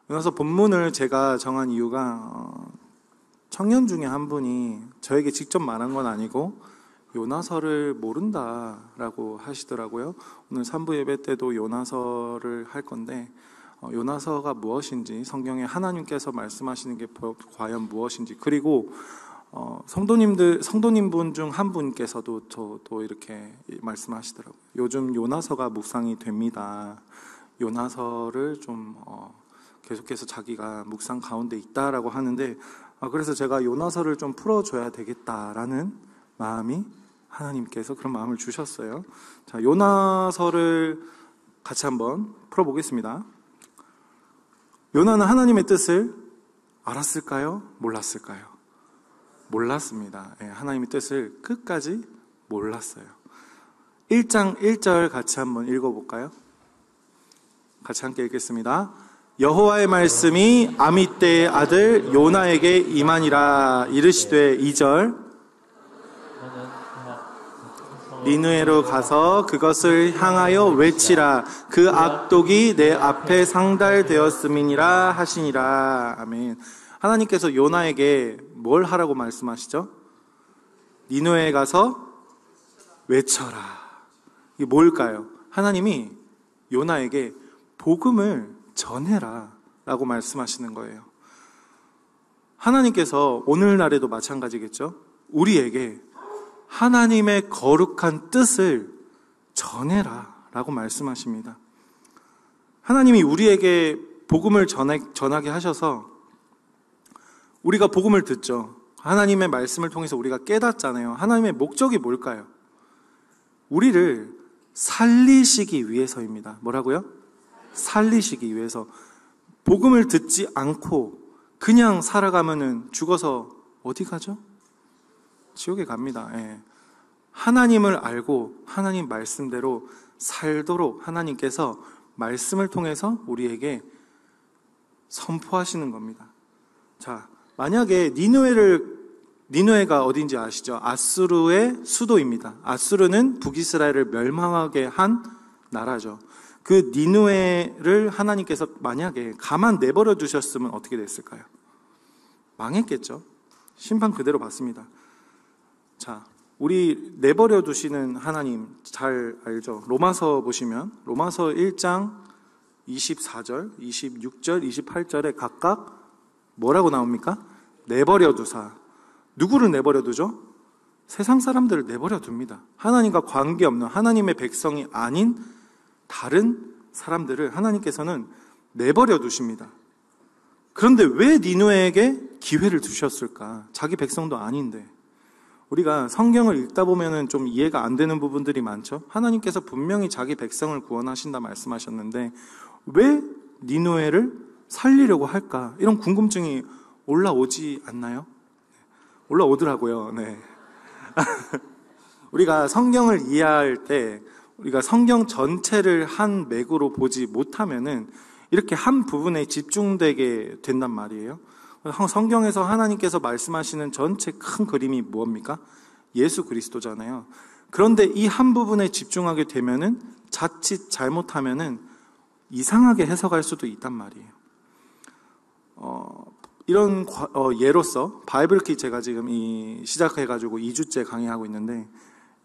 그래서 본문을 제가 정한 이유가 청년 중에 한 분이 저에게 직접 말한 건 아니고 요나서를 모른다라고 하시더라고요. 오늘 3부 예배 때도 요나서를 할 건데 요나서가 무엇인지, 성경에 하나님께서 말씀하시는 게 과연 무엇인지, 그리고 성도님분 중 한 분께서도 또 이렇게 말씀하시더라고요. 요즘 요나서가 묵상이 됩니다. 요나서를 좀 계속해서 자기가 묵상 가운데 있다라고 하는데, 그래서 제가 요나서를 좀 풀어줘야 되겠다라는 마음이, 하나님께서 그런 마음을 주셨어요. 자, 요나서를 같이 한번 풀어보겠습니다. 요나는 하나님의 뜻을 알았을까요? 몰랐을까요? 몰랐습니다. 하나님의 뜻을 끝까지 몰랐어요. 1장 1절 같이 한번 읽어볼까요? 같이 함께 읽겠습니다. 여호와의 말씀이 아미떼의 아들 요나에게 임하니라. 이르시되 2절 니느웨로 가서 그것을 향하여 외치라. 그 악독이 내 앞에 상달되었음이니라 하시니라. 아멘. 하나님께서 요나에게 뭘 하라고 말씀하시죠? 니느웨에 가서 외쳐라. 이게 뭘까요? 하나님이 요나에게 복음을 전해라 라고 말씀하시는 거예요. 하나님께서 오늘날에도 마찬가지겠죠? 우리에게 하나님의 거룩한 뜻을 전해라 라고 말씀하십니다. 하나님이 우리에게 복음을 전하게 하셔서 우리가 복음을 듣죠. 하나님의 말씀을 통해서 우리가 깨닫잖아요. 하나님의 목적이 뭘까요? 우리를 살리시기 위해서입니다. 뭐라고요? 살리시기 위해서. 복음을 듣지 않고 그냥 살아가면은 죽어서 어디 가죠? 지옥에 갑니다. 하나님을 알고 하나님 말씀대로 살도록 하나님께서 말씀을 통해서 우리에게 선포하시는 겁니다. 자, 만약에 니느웨가 어딘지 아시죠? 아수르의 수도입니다. 아수르는 북이스라엘을 멸망하게 한 나라죠. 그 니느웨를 하나님께서 만약에 가만 내버려 두셨으면 어떻게 됐을까요? 망했겠죠. 심판 그대로 받습니다. 자, 우리 내버려 두시는 하나님 잘 알죠? 로마서 보시면 로마서 1장 24절, 26절, 28절에 각각 뭐라고 나옵니까? 내버려 두사. 누구를 내버려 두죠? 세상 사람들을 내버려 둡니다. 하나님과 관계없는, 하나님의 백성이 아닌 다른 사람들을 하나님께서는 내버려 두십니다. 그런데 왜 니느웨에게 기회를 주셨을까? 자기 백성도 아닌데. 우리가 성경을 읽다 보면은 좀 이해가 안 되는 부분들이 많죠. 하나님께서 분명히 자기 백성을 구원하신다 말씀하셨는데 왜 니느웨를 살리려고 할까? 이런 궁금증이 올라오지 않나요? 올라오더라고요. 네. 우리가 성경을 이해할 때 우리가 성경 전체를 한 맥으로 보지 못하면은 이렇게 한 부분에 집중되게 된단 말이에요. 성경에서 하나님께서 말씀하시는 전체 큰 그림이 뭡니까? 예수 그리스도잖아요. 그런데 이 한 부분에 집중하게 되면은 자칫 잘못하면은 이상하게 해석할 수도 있단 말이에요. 이런 예로서 바이블키 제가 지금 시작해가지고 2주째 강의하고 있는데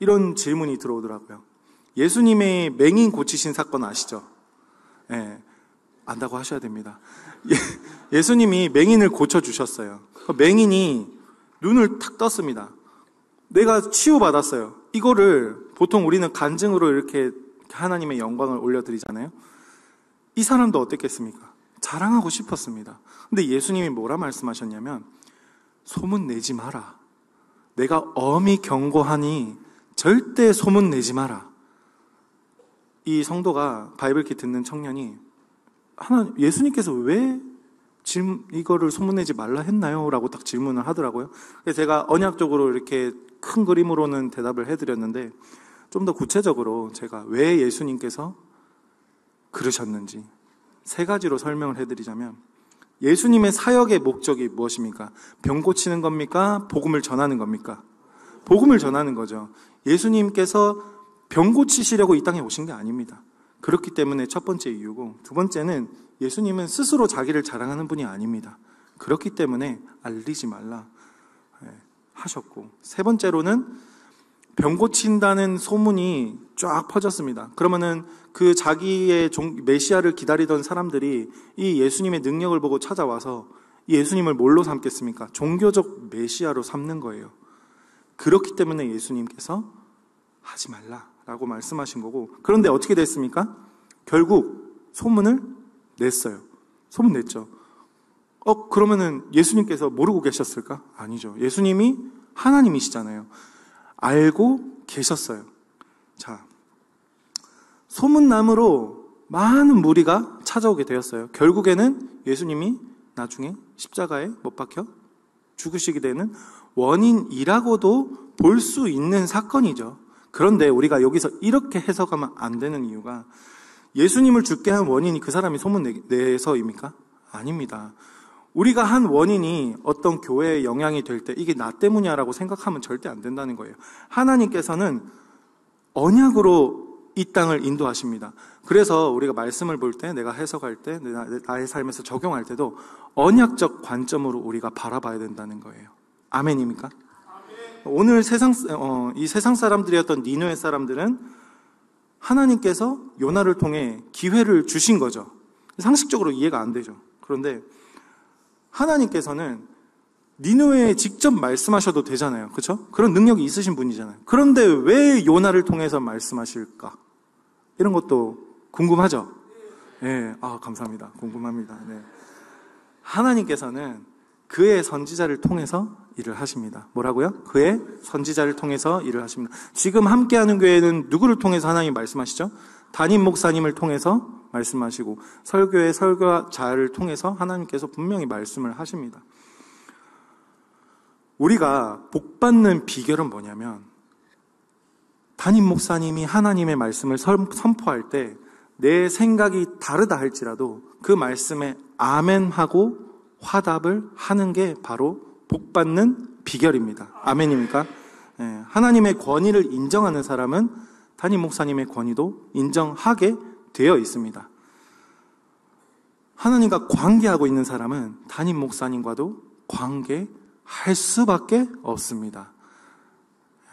이런 질문이 들어오더라고요. 예수님의 맹인 고치신 사건 아시죠? 네, 안다고 하셔야 됩니다. 예수님이 맹인을 고쳐주셨어요. 맹인이 눈을 탁 떴습니다. 내가 치유받았어요. 이거를 보통 우리는 간증으로 이렇게 하나님의 영광을 올려드리잖아요. 이 사람도 어땠겠습니까? 자랑하고 싶었습니다. 근데 예수님이 뭐라 말씀하셨냐면 소문 내지 마라. 내가 엄히 경고하니 절대 소문 내지 마라. 이 성도가 바이블키 듣는 청년이 예수님께서 왜 이거를 소문내지 말라 했나요? 라고 딱 질문을 하더라고요. 그래서 제가 언약적으로 이렇게 큰 그림으로는 대답을 해드렸는데 좀 더 구체적으로 제가 왜 예수님께서 그러셨는지 3가지로 설명을 해드리자면 예수님의 사역의 목적이 무엇입니까? 병 고치는 겁니까? 복음을 전하는 겁니까? 복음을 전하는 거죠. 예수님께서 병 고치시려고 이 땅에 오신 게 아닙니다. 그렇기 때문에 첫 번째 이유고, 두 번째는 예수님은 스스로 자기를 자랑하는 분이 아닙니다. 그렇기 때문에 알리지 말라 하셨고, 세 번째로는 병 고친다는 소문이 쫙 퍼졌습니다. 그러면은 그 자기의 메시아를 기다리던 사람들이 이 예수님의 능력을 보고 찾아와서 이 예수님을 뭘로 삼겠습니까? 종교적 메시아로 삼는 거예요. 그렇기 때문에 예수님께서 하지 말라라고 말씀하신 거고, 그런데 어떻게 됐습니까? 결국 소문을 냈어요. 소문 냈죠. 그러면은 예수님께서 모르고 계셨을까? 아니죠. 예수님이 하나님이시잖아요. 알고 계셨어요. 자, 소문남으로 많은 무리가 찾아오게 되었어요. 결국에는 예수님이 나중에 십자가에 못 박혀 죽으시게 되는 원인이라고도 볼 수 있는 사건이죠. 그런데 우리가 여기서 이렇게 해석하면 안 되는 이유가, 예수님을 죽게 한 원인이 그 사람이 소문내서입니까? 아닙니다. 우리가 한 원인이 어떤 교회에 영향이 될 때 이게 나 때문이야라고 생각하면 절대 안 된다는 거예요. 하나님께서는 언약으로 이 땅을 인도하십니다. 그래서 우리가 말씀을 볼 때, 내가 해석할 때, 나의 삶에서 적용할 때도 언약적 관점으로 우리가 바라봐야 된다는 거예요. 아멘입니까? 오늘 이 세상 사람들이었던 니느웨 사람들은 하나님께서 요나를 통해 기회를 주신 거죠. 상식적으로 이해가 안 되죠. 그런데 하나님께서는 니느웨에 직접 말씀하셔도 되잖아요. 그렇죠? 그런 능력이 있으신 분이잖아요. 그런데 왜 요나를 통해서 말씀하실까? 이런 것도 궁금하죠? 네, 감사합니다. 궁금합니다. 네. 하나님께서는 그의 선지자를 통해서 일을 하십니다. 뭐라고요? 그의 선지자를 통해서 일을 하십니다. 지금 함께하는 교회는 누구를 통해서 하나님 말씀하시죠? 담임 목사님을 통해서 말씀하시고, 설교의 설교자를 통해서 하나님께서 분명히 말씀을 하십니다. 우리가 복받는 비결은 뭐냐면, 담임 목사님이 하나님의 말씀을 선포할 때 내 생각이 다르다 할지라도 그 말씀에 아멘하고 화답을 하는 게 바로 복받는 비결입니다. 아멘입니까? 네, 하나님의 권위를 인정하는 사람은 담임 목사님의 권위도 인정하게 되어 있습니다. 하나님과 관계하고 있는 사람은 담임 목사님과도 관계할 수밖에 없습니다.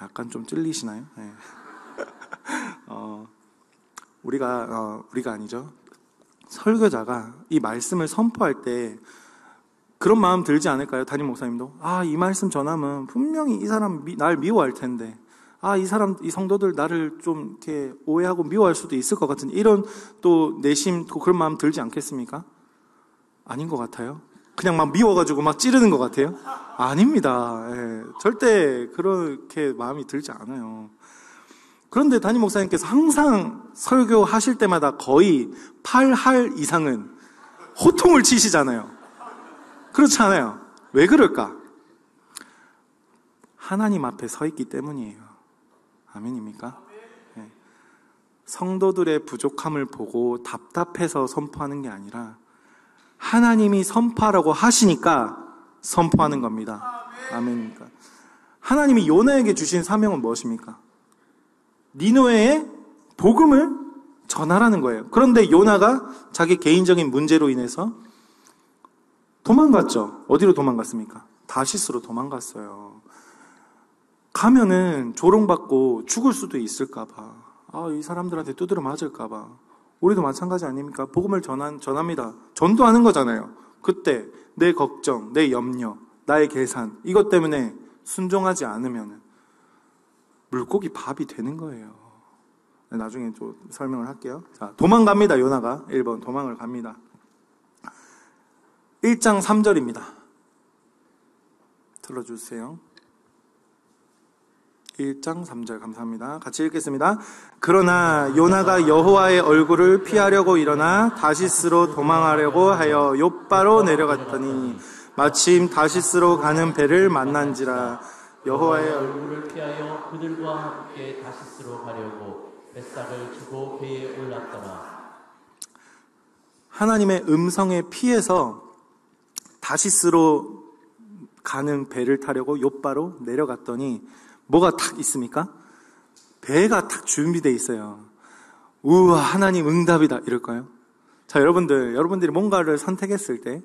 약간 좀 찔리시나요? 네. 우리가 아니죠. 설교자가 이 말씀을 선포할 때 그런 마음 들지 않을까요? 담임 목사님도 이 말씀 전하면 분명히 이 사람 날 미워할 텐데, 이 성도들 나를 좀 이렇게 오해하고 미워할 수도 있을 것 같은 이런 또 내심 또 그런 마음 들지 않겠습니까? 아닌 것 같아요. 그냥 막 미워가지고 막 찌르는 것 같아요. 아닙니다. 예, 절대 그렇게 마음이 들지 않아요. 그런데 담임 목사님께서 항상 설교하실 때마다 거의 8할 이상은 호통을 치시잖아요. 그렇지 않아요? 왜 그럴까? 하나님 앞에 서 있기 때문이에요. 아멘입니까? 네. 성도들의 부족함을 보고 답답해서 선포하는 게 아니라 하나님이 선포하라고 하시니까 선포하는 겁니다. 아멘입니까? 하나님이 요나에게 주신 사명은 무엇입니까? 니느웨에 복음을 전하라는 거예요. 그런데 요나가 자기 개인적인 문제로 인해서 도망갔죠. 어디로 도망갔습니까? 다시스로 도망갔어요. 가면은 조롱받고 죽을 수도 있을까봐, 이 사람들한테 두드려 맞을까봐. 우리도 마찬가지 아닙니까? 복음을 전합니다. 전도하는 거잖아요. 그때 내 걱정, 내 염려, 나의 계산, 이것 때문에 순종하지 않으면 물고기 밥이 되는 거예요. 나중에 좀 설명을 할게요. 자, 도망갑니다. 요나가 1번 도망을 갑니다. 1장 3절입니다. 틀어주세요. 1장 3절 감사합니다. 같이 읽겠습니다. 그러나 요나가 여호와의 얼굴을 피하려고 일어나 다시스로 도망하려고 하여 욥바로 내려갔더니 마침 다시스로 가는 배를 만난지라. 여호와의 얼굴을 피하여 그들과 함께 다시스로 가려고 뱃삭을 주고 배에 올랐더라. 하나님의 음성에 피해서 다시스로 가는 배를 타려고 욥바로 내려갔더니 뭐가 탁 있습니까? 배가 탁 준비되어 있어요. 우와, 하나님 응답이다 이럴까요? 자, 여러분들이 뭔가를 선택했을 때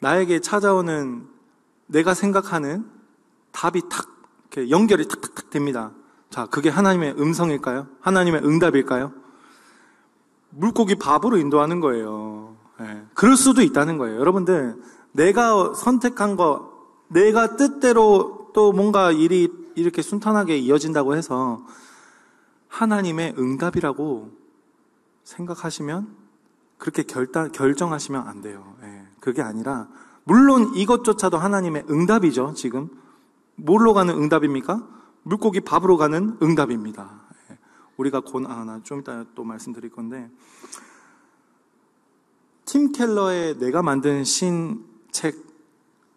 나에게 찾아오는 내가 생각하는 답이 탁 이렇게 연결이 탁탁탁 됩니다. 자, 그게 하나님의 음성일까요? 하나님의 응답일까요? 물고기 밥으로 인도하는 거예요. 예, 그럴 수도 있다는 거예요. 여러분들, 내가 선택한 거, 내가 뜻대로 또 뭔가 일이 이렇게 순탄하게 이어진다고 해서 하나님의 응답이라고 생각하시면, 그렇게 결정하시면 안 돼요. 예, 그게 아니라, 물론 이것조차도 하나님의 응답이죠, 지금. 뭘로 가는 응답입니까? 물고기 밥으로 가는 응답입니다. 예, 우리가 나 좀 이따 또 말씀드릴 건데, 팀 켈러의 내가 만든 책이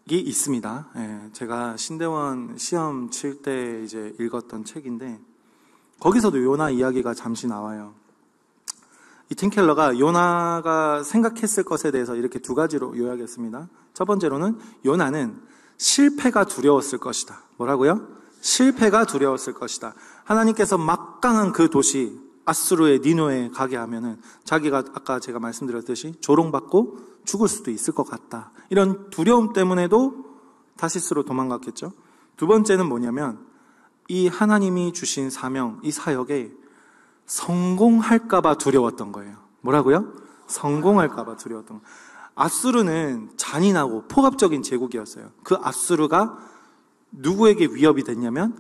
있습니다. 예, 제가 신대원 시험 칠 때 이제 읽었던 책인데, 거기서도 요나 이야기가 잠시 나와요. 이 팀 켈러가 요나가 생각했을 것에 대해서 이렇게 두 가지로 요약했습니다. 첫 번째로는 요나는 실패가 두려웠을 것이다. 뭐라고요? 실패가 두려웠을 것이다. 하나님께서 막강한 그 도시 아수르의 니누에 가게 하면은 자기가 아까 제가 말씀드렸듯이 조롱받고 죽을 수도 있을 것 같다. 이런 두려움 때문에도 다시스로 도망갔겠죠. 두 번째는 뭐냐면 이 하나님이 주신 사명, 이 사역에 성공할까봐 두려웠던 거예요. 뭐라고요? 성공할까봐 두려웠던 거예요. 아수르는 잔인하고 폭압적인 제국이었어요. 그 아수르가 누구에게 위협이 됐냐면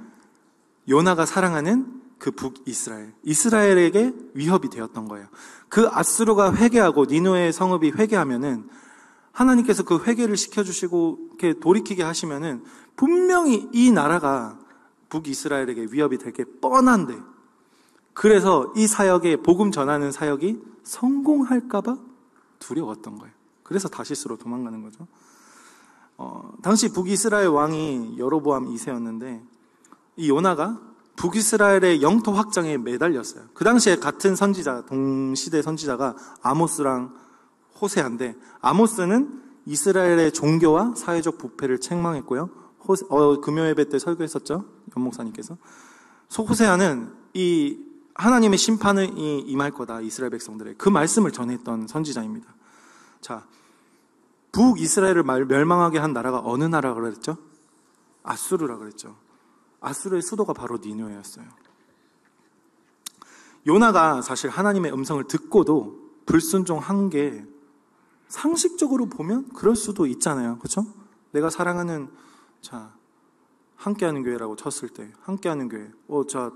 요나가 사랑하는 그 북이스라엘, 이스라엘에게 위협이 되었던 거예요. 그 아수르가 회개하고 니누의 성읍이 회개하면은 하나님께서 그 회개를 시켜주시고 이렇게 돌이키게 하시면은 분명히 이 나라가 북이스라엘에게 위협이 될 게 뻔한데, 그래서 이 사역에 복음 전하는 사역이 성공할까봐 두려웠던 거예요. 그래서 다시스로 도망가는 거죠. 당시 북이스라엘 왕이 여로보암 2세였는데 이 요나가 북이스라엘의 영토 확장에 매달렸어요. 그 당시에 같은 선지자, 동시대 선지자가 아모스랑 호세아인데, 아모스는 이스라엘의 종교와 사회적 부패를 책망했고요. 금요 예배 때 설교했었죠, 연 목사님께서. 호세아는 이 하나님의 심판이 임할 거다, 이스라엘 백성들의 그 말씀을 전했던 선지자입니다. 자, 북이스라엘을 멸망하게 한 나라가 어느 나라가 그랬죠? 아수르라 그랬죠. 아수르의 수도가 바로 니누에였어요. 요나가 사실 하나님의 음성을 듣고도 불순종한 게 상식적으로 보면 그럴 수도 있잖아요. 그렇죠? 내가 사랑하는 함께하는 교회라고 쳤을 때 함께하는 교회,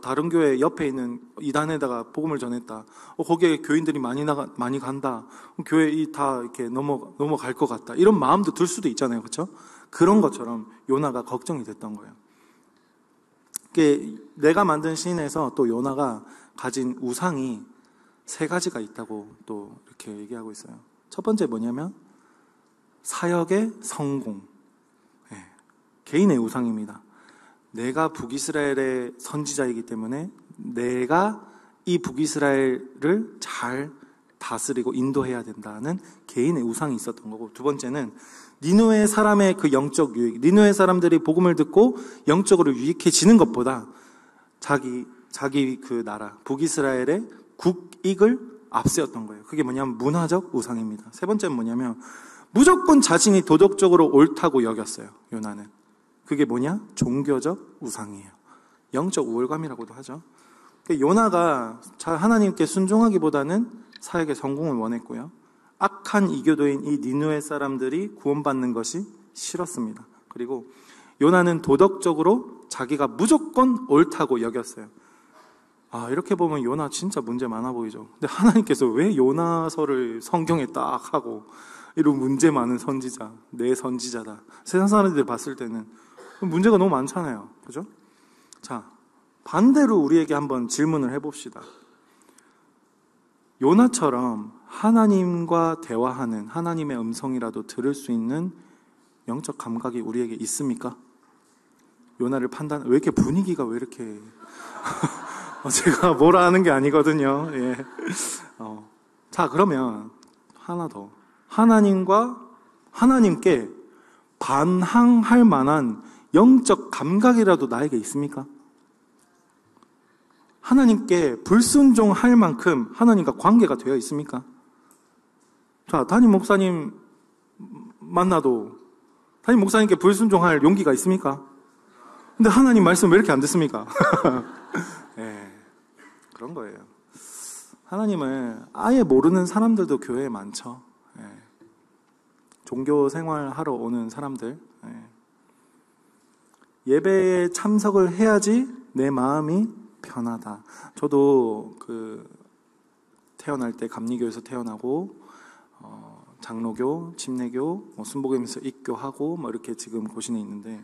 다른 교회 옆에 있는 이단에다가 복음을 전했다. 거기에 교인들이 많이 간다. 교회 다 이렇게 넘어갈 것 같다. 이런 마음도 들 수도 있잖아요. 그렇죠? 그런 것처럼 요나가 걱정이 됐던 거예요. 내가 만든 시인에서 또 요나가 가진 우상이 세 가지가 있다고 또 이렇게 얘기하고 있어요. 첫 번째 뭐냐면 사역의 성공. 네, 개인의 우상입니다. 내가 북이스라엘의 선지자이기 때문에 내가 이 북이스라엘을 잘 다스리고 인도해야 된다는 개인의 우상이 있었던 거고, 두 번째는 니누의 사람의 그 영적 유익, 니누의 사람들이 복음을 듣고 영적으로 유익해지는 것보다 자기 그 나라 북이스라엘의 국익을 앞세웠던 거예요. 그게 뭐냐면 문화적 우상입니다. 세 번째는 뭐냐면 무조건 자신이 도덕적으로 옳다고 여겼어요. 요나는. 그게 뭐냐? 종교적 우상이에요. 영적 우월감이라고도 하죠. 요나가 하나님께 순종하기보다는 사역의 성공을 원했고요. 악한 이교도인 이 니누의 사람들이 구원받는 것이 싫었습니다. 그리고 요나는 도덕적으로 자기가 무조건 옳다고 여겼어요. 이렇게 보면 요나 진짜 문제 많아 보이죠. 근데 하나님께서 왜 요나서를 성경에 딱 하고 이런 문제 많은 선지자, 내 선지자다. 세상 사람들이 봤을 때는 문제가 너무 많잖아요. 그죠? 자, 반대로 우리에게 한번 질문을 해봅시다. 요나처럼 하나님과 대화하는 하나님의 음성이라도 들을 수 있는 영적 감각이 우리에게 있습니까? 요나를 왜 이렇게 분위기가 왜 이렇게 제가 뭐라 하는 게 아니거든요. 예. 자, 그러면 하나 더. 하나님께 반항할 만한 영적 감각이라도 나에게 있습니까? 하나님께 불순종할 만큼 하나님과 관계가 되어 있습니까? 자, 담임 목사님 만나도 담임 목사님께 불순종할 용기가 있습니까? 근데 하나님 말씀 왜 이렇게 안 듣습니까? 네, 그런 거예요. 하나님을 아예 모르는 사람들도 교회에 많죠. 네. 종교 생활하러 오는 사람들. 네. 예배에 참석을 해야지 내 마음이 편하다. 저도 태어날 때 감리교에서 태어나고 장로교, 침례교, 순복음에서 입교하고 이렇게 지금 고신에 있는데,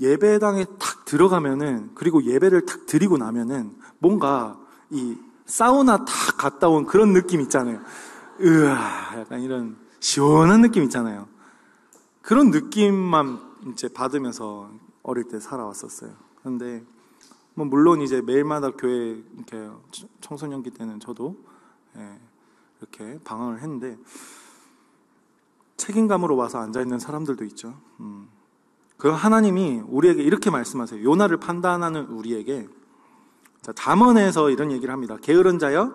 예배당에 탁 들어가면은, 그리고 예배를 탁 드리고 나면은 뭔가 이 사우나 탁 갔다 온 그런 느낌 있잖아요. 으아, 약간 이런 시원한 느낌 있잖아요. 그런 느낌만 이제 받으면서 어릴 때 살아왔었어요. 그런데 물론 이제 매일마다 교회 이렇게 청소년기 때는 저도 이렇게 방황을 했는데, 책임감으로 와서 앉아 있는 사람들도 있죠. 그 하나님이 우리에게 이렇게 말씀하세요. 요나를 판단하는 우리에게. 자, 잠언에서 이런 얘기를 합니다. 게으른 자여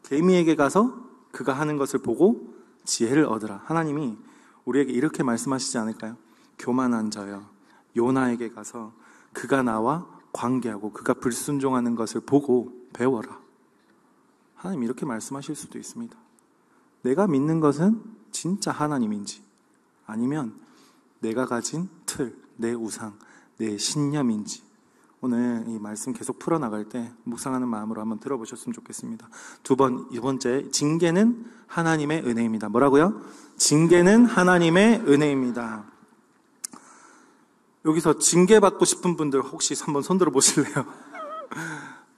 개미에게 가서 그가 하는 것을 보고 지혜를 얻으라. 하나님이 우리에게 이렇게 말씀하시지 않을까요? 교만한 자여 요나에게 가서 그가 나와 관계하고 그가 불순종하는 것을 보고 배워라. 하나님 이렇게 말씀하실 수도 있습니다. 내가 믿는 것은 진짜 하나님인지, 아니면 내가 가진 틀, 내 우상, 내 신념인지, 오늘 이 말씀 계속 풀어나갈 때 묵상하는 마음으로 한번 들어보셨으면 좋겠습니다. 이번째, 징계는 하나님의 은혜입니다. 뭐라고요? 징계는 하나님의 은혜입니다. 여기서 징계받고 싶은 분들 혹시 한번 손들어 보실래요?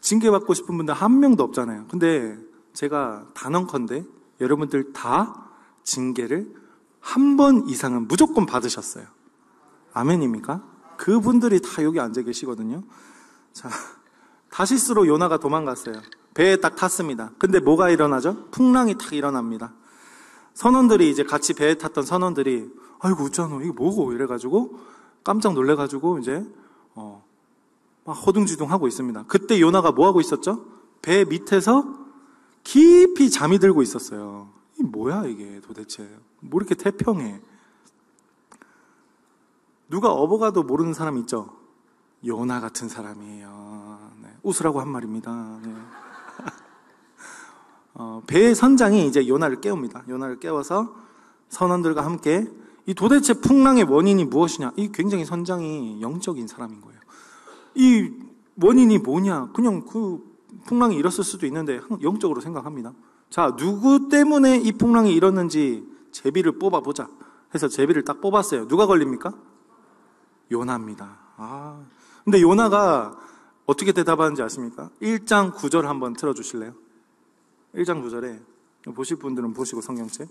징계받고 싶은 분들 한 명도 없잖아요. 근데 제가 단언컨대 여러분들 다 징계를 한 번 이상은 무조건 받으셨어요. 아멘입니까? 그분들이 다 여기 앉아 계시거든요. 자, 다시스로 요나가 도망갔어요. 배에 딱 탔습니다. 근데 뭐가 일어나죠? 풍랑이 탁 일어납니다. 선원들이 이제 같이 배에 탔던 선원들이 아이고 웃잖아 이게 뭐고 이래가지고 깜짝 놀래가지고 이제 막 허둥지둥 하고 있습니다. 그때 요나가 뭐 하고 있었죠? 배 밑에서 깊이 잠이 들고 있었어요. 이 뭐야 이게 도대체? 뭐 이렇게 태평해? 누가 어버가도 모르는 사람 있죠? 요나 같은 사람이에요. 네. 웃으라고 한 말입니다. 네. 배의 선장이 이제 요나를 깨웁니다. 요나를 깨워서 선원들과 함께 이 도대체 풍랑의 원인이 무엇이냐? 이 굉장히 선장이 영적인 사람인 거예요. 이 원인이 뭐냐? 그냥 그 풍랑이 일었을 수도 있는데 영적으로 생각합니다. 자, 누구 때문에 이 풍랑이 일었는지 제비를 뽑아보자 해서 제비를 딱 뽑았어요. 누가 걸립니까? 요나입니다. 근데 요나가 어떻게 대답하는지 아십니까? 1장 9절 한번 틀어주실래요? 1장 9절에 보실 분들은 보시고 성경책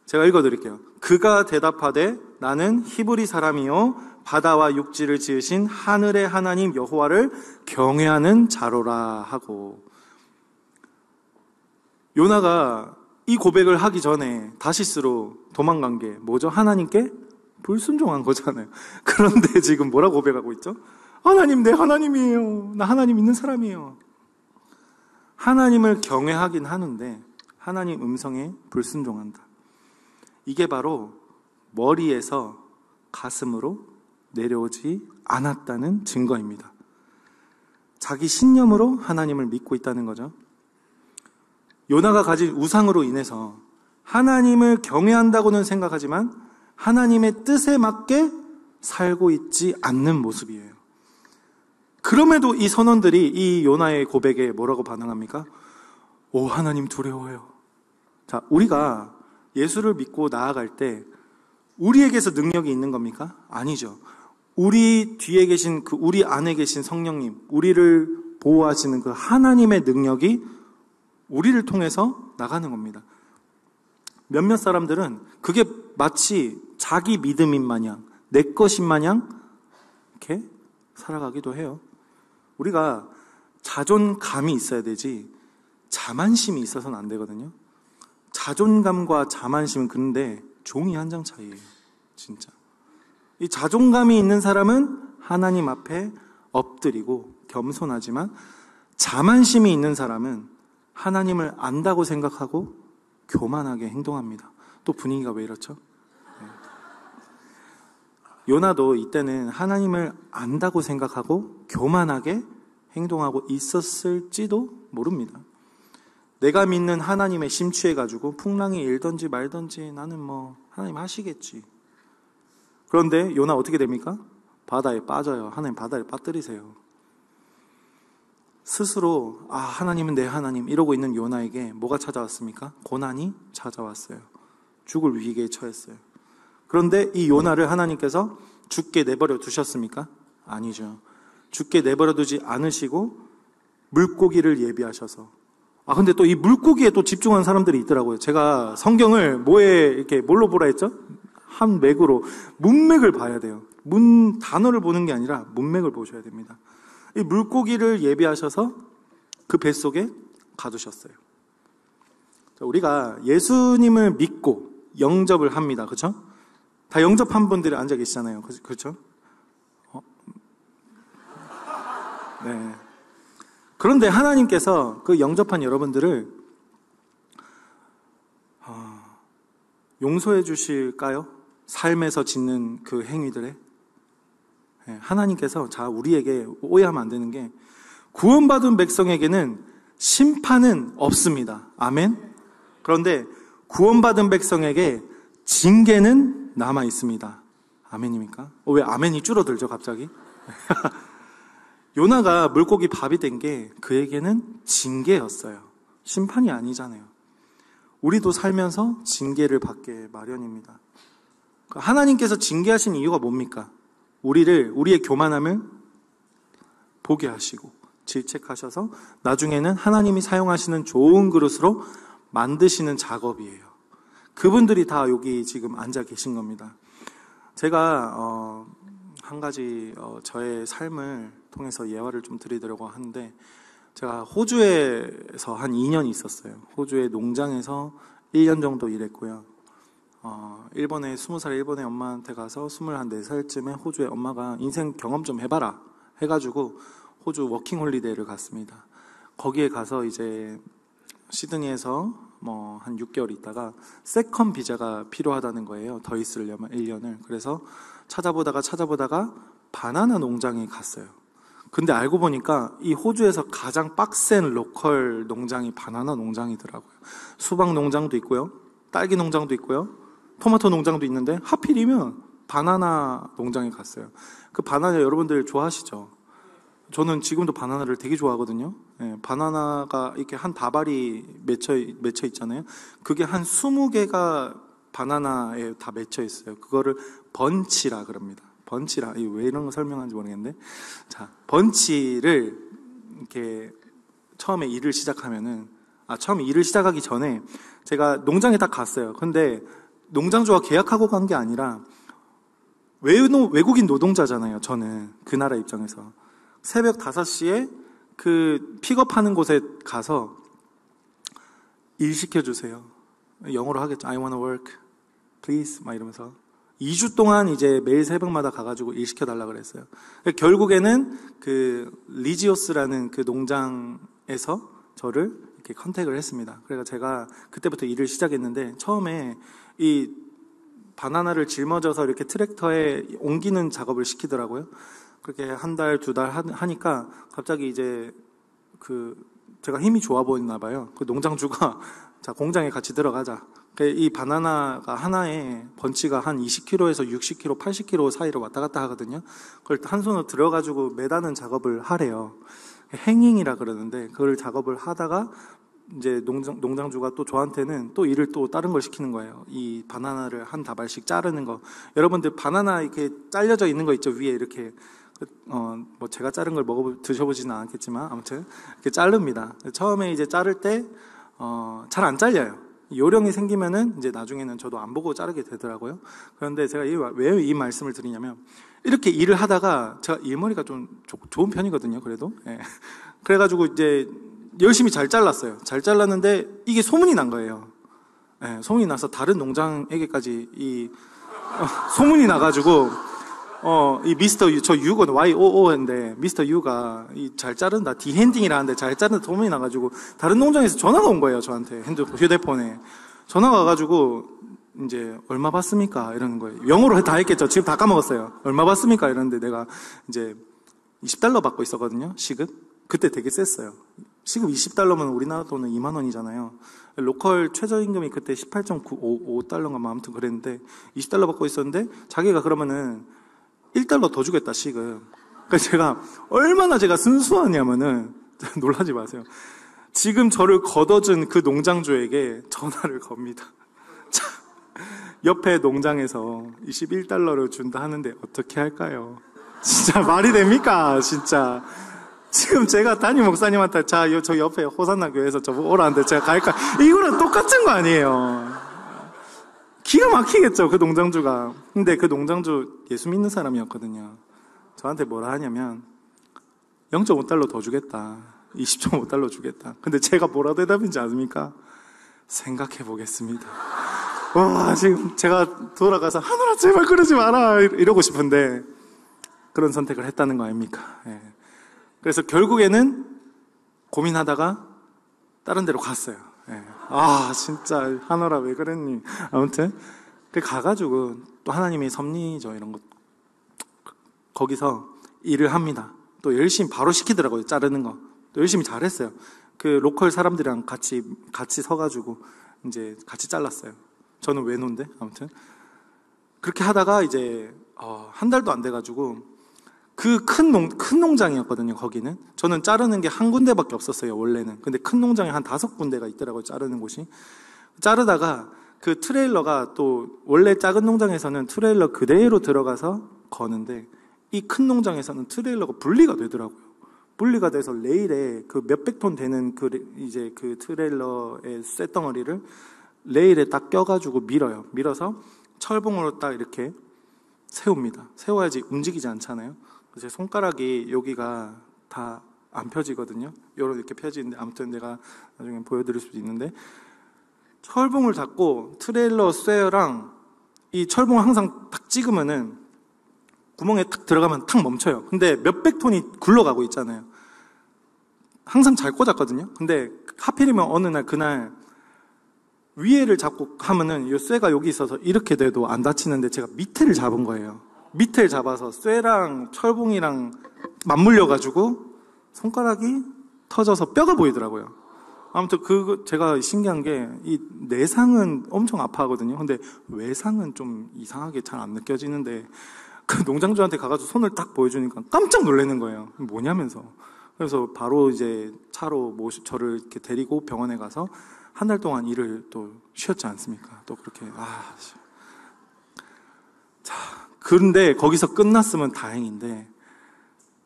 제가 읽어드릴게요. 그가 대답하되 나는 히브리 사람이요 바다와 육지를 지으신 하늘의 하나님 여호와를 경외하는 자로라 하고, 요나가 이 고백을 하기 전에 다시스로 도망간 게 뭐죠? 하나님께 불순종한 거잖아요. 그런데 지금 뭐라고 고백하고 있죠? 하나님, 내 하나님이에요. 나 하나님 있는 사람이에요. 하나님을 경외하긴 하는데 하나님 음성에 불순종한다. 이게 바로 머리에서 가슴으로 내려오지 않았다는 증거입니다. 자기 신념으로 하나님을 믿고 있다는 거죠. 요나가 가진 우상으로 인해서 하나님을 경외한다고는 생각하지만 하나님의 뜻에 맞게 살고 있지 않는 모습이에요. 그럼에도 이 선원들이 이 요나의 고백에 뭐라고 반응합니까? 오, 하나님 두려워요. 자, 우리가 예수를 믿고 나아갈 때 우리에게서 능력이 있는 겁니까? 아니죠. 우리 뒤에 계신 우리 안에 계신 성령님, 우리를 보호하시는 그 하나님의 능력이 우리를 통해서 나가는 겁니다. 몇몇 사람들은 그게 마치 자기 믿음인 마냥, 내 것인 마냥 이렇게 살아가기도 해요. 우리가 자존감이 있어야 되지 자만심이 있어서는 안 되거든요. 자존감과 자만심은 그런데 종이 한 장 차이예요. 진짜. 이 자존감이 있는 사람은 하나님 앞에 엎드리고 겸손하지만, 자만심이 있는 사람은 하나님을 안다고 생각하고 교만하게 행동합니다. 또 분위기가 왜 이렇죠? 요나도 이때는 하나님을 안다고 생각하고 교만하게 행동하고 있었을지도 모릅니다. 내가 믿는 하나님에 심취해가지고 풍랑이 일든지 말든지 나는 뭐 하나님 하시겠지. 그런데 요나 어떻게 됩니까? 바다에 빠져요. 하나님 바다에 빠뜨리세요. 스스로 하나님은 내 하나님 이러고 있는 요나에게 뭐가 찾아왔습니까? 고난이 찾아왔어요. 죽을 위기에 처했어요. 그런데 이 요나를 하나님께서 죽게 내버려 두셨습니까? 아니죠. 죽게 내버려 두지 않으시고 물고기를 예비하셔서 근데 또 이 물고기에 또 집중하는 사람들이 있더라고요. 제가 성경을 뭘로 보라 했죠? 한 맥으로 문맥을 봐야 돼요. 단어를 보는 게 아니라 문맥을 보셔야 됩니다. 이 물고기를 예비하셔서 그 뱃속에 가두셨어요. 우리가 예수님을 믿고 영접을 합니다. 그렇죠? 다 영접한 분들이 앉아 계시잖아요. 그렇죠? 네. 그런데 하나님께서 그 영접한 여러분들을 용서해 주실까요? 삶에서 짓는 그 행위들에 하나님께서 우리에게 오해하면 안 되는 게 구원받은 백성에게는 심판은 없습니다. 아멘. 그런데 구원받은 백성에게 징계는 남아 있습니다. 아멘입니까? 왜 아멘이 줄어들죠 갑자기? 요나가 물고기 밥이 된 게 그에게는 징계였어요. 심판이 아니잖아요. 우리도 살면서 징계를 받게 마련입니다. 하나님께서 징계하신 이유가 뭡니까? 우리의 교만함을 보게 하시고 질책하셔서 나중에는 하나님이 사용하시는 좋은 그릇으로 만드시는 작업이에요. 그분들이 다 여기 지금 앉아 계신 겁니다. 제가 한 가지 저의 삶을 통해서 예화를 좀 드리려고 하는데, 제가 호주에서 한 2년 있었어요. 호주의 농장에서 1년 정도 일했고요. 일본에 20살 일본의 엄마한테 가서 24살쯤에 호주의 엄마가 인생 경험 좀 해봐라 해가지고 호주 워킹홀리데이를 갔습니다. 거기에 가서 이제 시드니에서 한 6개월 있다가 세컨 비자가 필요하다는 거예요. 더 있으려면 1년을. 그래서 찾아보다가 바나나 농장에 갔어요. 근데 알고 보니까 이 호주에서 가장 빡센 로컬 농장이 바나나 농장이더라고요. 수박 농장도 있고요, 딸기 농장도 있고요, 토마토 농장도 있는데 하필이면 바나나 농장에 갔어요. 그 바나나 여러분들 좋아하시죠? 저는 지금도 바나나를 되게 좋아하거든요. 바나나가 이렇게 한 다발이 맺혀 있잖아요. 그게 한 20개가 바나나에 다 맺혀 있어요. 그거를 번치라 그럽니다. 번치라. 왜 이런 거 설명하는지 모르겠는데. 자, 번치를 이렇게 처음에 일을 시작하기 전에 제가 농장에 딱 갔어요. 근데 농장주와 계약하고 간 게 아니라 외국인 노동자잖아요. 저는 그 나라 입장에서. 새벽 5시에 그 픽업하는 곳에 가서 일 시켜주세요. 영어로 하겠죠. I wanna work, please. 막 이러면서 2주 동안 이제 매일 새벽마다 가가지고 일 시켜달라 그랬어요. 결국에는 그 리지오스라는 그 농장에서 저를 이렇게 컨택을 했습니다. 그래서 제가 그때부터 일을 시작했는데, 처음에 이 바나나를 짊어져서 이렇게 트랙터에 옮기는 작업을 시키더라고요. 그렇게 한 달, 2달 하니까 갑자기 이제 제가 힘이 좋아 보였나 봐요. 그 농장주가 자, 공장에 같이 들어가자. 이 바나나가 하나에 번치가 한 20kg에서 60kg, 80kg 사이로 왔다 갔다 하거든요. 그걸 한 손으로 들어가지고 매다는 작업을 하래요. 행잉이라 그러는데, 그걸 작업을 하다가 이제 농장주가 또 저한테는 또 일을 또 다른 걸 시키는 거예요. 이 바나나를 한 다발씩 자르는 거. 여러분들 바나나 이렇게 잘려져 있는 거 있죠, 위에 이렇게. 뭐 제가 자른 걸 드셔보지는 않았겠지만 아무튼 이렇게 자릅니다. 처음에 이제 자를 때 잘 안 잘려요. 요령이 생기면은 이제 나중에는 저도 안 보고 자르게 되더라고요. 그런데 제가 왜 이 말씀을 드리냐면, 이렇게 일을 하다가 제가 일머리가 좀 좋은 편이거든요. 그래도 그래가지고 이제 열심히 잘 잘랐어요. 잘 잘랐는데 이게 소문이 난 거예요. 소문이 나서 다른 농장에게까지 소문이 나가지고 이 미스터 유, 저 유거든, YOO인데, 미스터 유가 잘 자른다, 디핸딩이라 하는데 잘 자른다 소문이 나가지고 다른 농장에서 전화가 온 거예요, 저한테. 휴대폰에. 전화가 와가지고 이제 얼마 받습니까? 이러는 거예요. 영어로 다 했겠죠. 지금 다 까먹었어요. 얼마 받습니까? 이러는데 내가 이제 $20 받고 있었거든요. 시급. 그때 되게 셌어요. 시급 $20면 우리나라 돈은 2만 원이잖아요. 로컬 최저임금이 그때 18.95달러인가 아무튼 그랬는데 $20 받고 있었는데 자기가 그러면은 $1 더 주겠다 시급. 그래서 제가 얼마나 제가 순수하냐면은 놀라지 마세요. 지금 저를 걷어준 그 농장주에게 전화를 겁니다. 자, 옆에 농장에서 $21를 준다 하는데 어떻게 할까요? 진짜 말이 됩니까? 진짜. 지금 제가 담임 목사님한테 자, 저 옆에 호산나 교회에서 저보고 오라는데 제가 갈까? 이거랑 똑같은 거 아니에요. 기가 막히겠죠, 그 농장주가. 근데 그 농장주 예수 믿는 사람이었거든요. 저한테 뭐라 하냐면 0.5달러 더 주겠다. 20.5달러 주겠다. 근데 제가 뭐라 대답인지 아십니까? 생각해 보겠습니다. 와, 지금 제가 돌아가서 하늘아 제발 그러지 마라 이러고 싶은데 그런 선택을 했다는 거 아닙니까? 예. 그래서 결국에는 고민하다가 다른 데로 갔어요. 예. 아, 진짜 하늘아 왜 그랬니? 아무튼 가가지고 또 하나님의 섭리죠, 이런 것. 거기서 일을 합니다. 또 열심히 바로 시키더라고요, 자르는 거. 또 열심히 잘했어요. 그 로컬 사람들이랑 같이 서가지고 이제 같이 잘랐어요. 저는 외노인데 아무튼 그렇게 하다가 이제 한 달도 안 돼가지고 그 큰 농장이었거든요. 거기는 저는 자르는 게 한 군데밖에 없었어요 원래는. 근데 큰 농장에 한 5군데가 있더라고요, 자르는 곳이. 자르다가 그 트레일러가 또 원래 작은 농장에서는 트레일러 그대로 들어가서 거는데 이 큰 농장에서는 트레일러가 분리가 되더라고요. 분리가 돼서 레일에 그 몇백 톤 되는 이제 그 트레일러의 쇳덩어리를 레일에 딱 껴가지고 밀어서 철봉으로 딱 이렇게 세웁니다. 세워야지 움직이지 않잖아요. 제 손가락이 여기가 다 안 펴지거든요. 이렇게 펴지는데 아무튼 내가 나중에 보여드릴 수도 있는데 철봉을 잡고 트레일러 쇠랑 이 철봉을 항상 딱 찍으면은 구멍에 탁 들어가면 탁 멈춰요. 근데 몇백 톤이 굴러가고 있잖아요. 항상 잘 꽂았거든요. 근데 하필이면 어느 날 그날 위에를 잡고 하면은 이 쇠가 여기 있어서 이렇게 돼도 안 다치는데 제가 밑에를 잡은 거예요. 밑에를 잡아서 쇠랑 철봉이랑 맞물려가지고 손가락이 터져서 뼈가 보이더라고요. 아무튼 제가 신기한 게 이 내상은 엄청 아파하거든요. 근데 외상은 좀 이상하게 잘 안 느껴지는데 그 농장주한테 가가지고 손을 딱 보여주니까 깜짝 놀라는 거예요. 뭐냐면서. 그래서 바로 이제 차로 저를 이렇게 데리고 병원에 가서 한 달 동안 일을 또 쉬었지 않습니까? 또 그렇게, 자, 그런데 거기서 끝났으면 다행인데,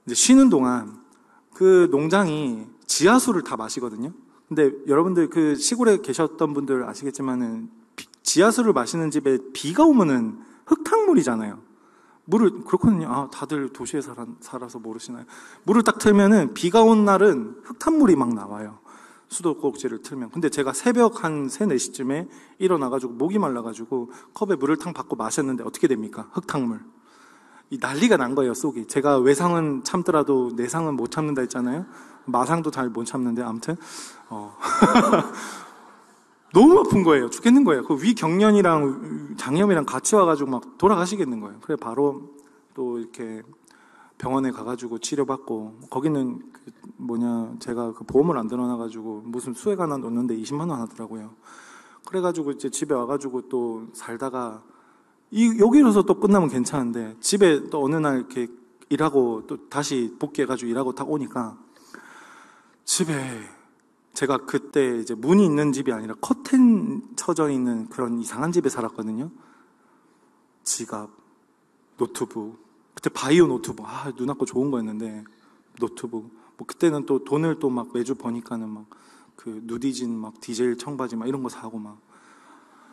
이제 쉬는 동안 그 농장이 지하수를 다 마시거든요? 근데 여러분들 그 시골에 계셨던 분들 아시겠지만은 지하수를 마시는 집에 비가 오면은 흙탕물이잖아요. 그렇거든요. 다들 도시에 살아서 모르시나요? 물을 딱 틀면은 비가 온 날은 흙탕물이 막 나와요. 수도꼭지를 틀면. 근데 제가 새벽 한 3, 4시쯤에 일어나가지고 목이 말라가지고 컵에 물을 탕 받고 마셨는데 어떻게 됩니까? 흙탕물. 이 난리가 난 거예요, 속이. 제가 외상은 참더라도 내상은 못 참는다 했잖아요. 마상도 잘 못 참는데 아무튼 너무 아픈 거예요. 죽겠는 거예요. 그 위경련이랑 장염이랑 같이 와가지고 막 돌아가시겠는 거예요. 그래 바로 또 이렇게 병원에 가가지고 치료받고 거기는 제가 그 보험을 안 들어놔가지고 무슨 수액 하나 넣었는데 20만 원 하더라고요. 그래가지고 이제 집에 와가지고 또 살다가 여기로서 또 끝나면 괜찮은데 집에 또 어느 날 이렇게 일하고 또 다시 복귀해가지고 일하고 딱 오니까 집에 제가 그때 이제 문이 있는 집이 아니라 커튼 쳐져 있는 그런 이상한 집에 살았거든요. 지갑, 노트북, 그때 바이오 노트북, 눈 아고 좋은 거였는데 노트북. 뭐 그때는 또 돈을 또 막 매주 버니까는 막 그 누디진 막 디젤 청바지 막 이런 거 사고 막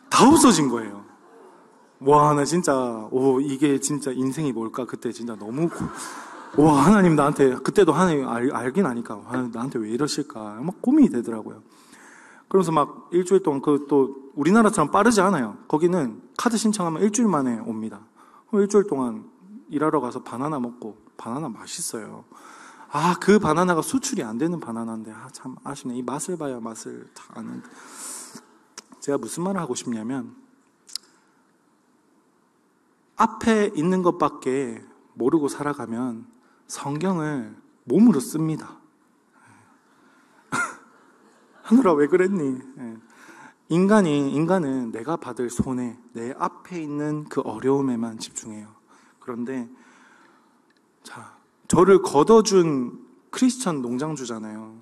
다 없어진 거예요. 와, 나 진짜 이게 진짜 인생이 뭘까? 그때 진짜 너무 하나님 나한테 그때도 하나님 알긴 아니까 나한테 왜 이러실까? 막 고민이 되더라고요. 그러면서 막 일주일 동안 또 우리나라처럼 빠르지 않아요. 거기는 카드 신청하면 일주일 만에 옵니다. 그럼 일주일 동안 일하러 가서 바나나 먹고 바나나 맛있어요. 그 바나나가 수출이 안 되는 바나나인데 참 아쉽네. 이 맛을 봐야 맛을 다 아는데 제가 무슨 말을 하고 싶냐면 앞에 있는 것밖에 모르고 살아가면 성경을 몸으로 씁니다. 하늘아 왜 그랬니? 인간은 내가 받을 손해, 내 앞에 있는 그 어려움에만 집중해요. 그런데 저를 걷어준 크리스천 농장주잖아요.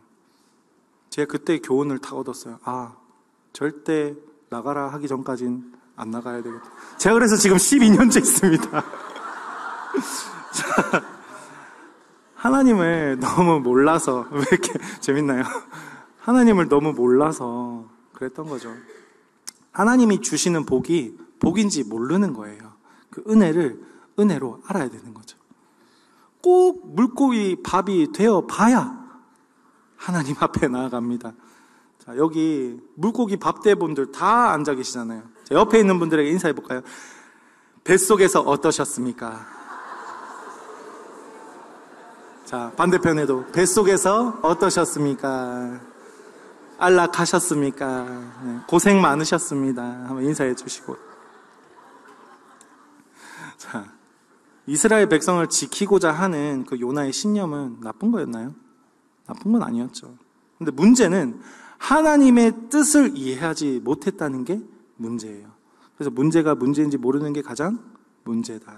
제가 그때 교훈을 다 얻었어요. 절대 나가라 하기 전까진 안 나가야 되겠다. 제가 그래서 지금 12년째 있습니다. 하나님을 너무 몰라서, 왜 이렇게 재밌나요? 하나님을 너무 몰라서 그랬던 거죠. 하나님이 주시는 복이 복인지 모르는 거예요. 그 은혜를 은혜로 알아야 되는 거죠. 꼭 물고기 밥이 되어 봐야 하나님 앞에 나아갑니다. 자, 여기 물고기 밥대분들 다 앉아 계시잖아요. 자, 옆에 있는 분들에게 인사해 볼까요? 뱃속에서 어떠셨습니까? 자, 반대편에도 뱃속에서 어떠셨습니까? 안락하셨습니까? 네, 고생 많으셨습니다. 한번 인사해 주시고. 자, 이스라엘 백성을 지키고자 하는 그 요나의 신념은 나쁜 거였나요? 나쁜 건 아니었죠. 근데 문제는 하나님의 뜻을 이해하지 못했다는 게 문제예요. 그래서 문제가 문제인지 모르는 게 가장 문제다.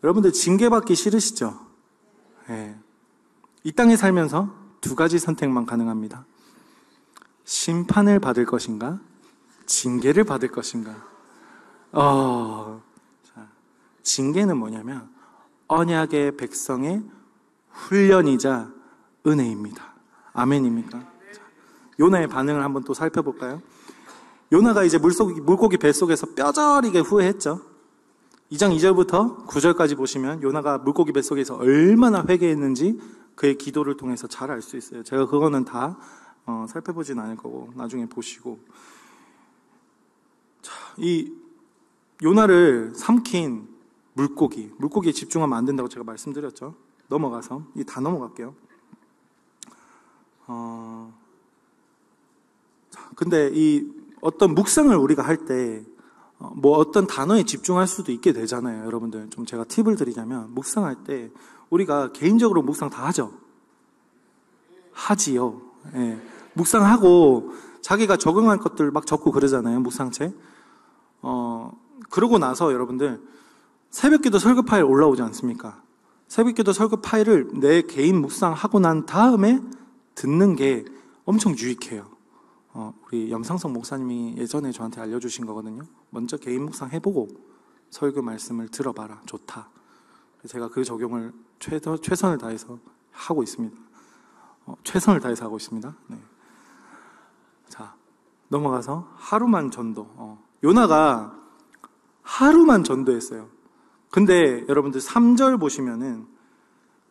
여러분들 징계받기 싫으시죠? 네. 이 땅에 살면서 두 가지 선택만 가능합니다. 심판을 받을 것인가? 징계를 받을 것인가? 징계는 뭐냐면 언약의 백성의 훈련이자 은혜입니다. 아멘입니까? 요나의 반응을 한번 또 살펴볼까요? 요나가 이제 물고기 뱃속에서 뼈저리게 후회했죠. 2장 2절부터 9절까지 보시면 요나가 물고기 뱃속에서 얼마나 회개했는지 그의 기도를 통해서 잘 알 수 있어요. 제가 그거는 다 살펴보진 않을 거고 나중에 보시고. 자, 이 요나를 삼킨 물고기에 집중하면 안 된다고 제가 말씀드렸죠. 넘어가서 다 넘어갈게요. 근데 이 어떤 묵상을 우리가 할 때 어떤 단어에 집중할 수도 있게 되잖아요. 여러분들 좀 제가 팁을 드리자면 묵상할 때 우리가 개인적으로 묵상 다 하지요. 예. 묵상하고 자기가 적응할 것들 막 적고 그러잖아요. 묵상책. 그러고 나서 여러분들 새벽기도 설교 파일 올라오지 않습니까? 새벽기도 설교 파일을 내 개인 묵상하고 난 다음에 듣는 게 엄청 유익해요. 우리 염상석 목사님이 예전에 저한테 알려주신 거거든요. 먼저 개인 묵상 해보고 설교 말씀을 들어봐라. 좋다. 제가 그 적용을 최선을 다해서 하고 있습니다. 최선을 다해서 하고 있습니다. 네. 자, 넘어가서 하루만 전도. 요나가 하루만 전도했어요. 근데 여러분들 3절 보시면은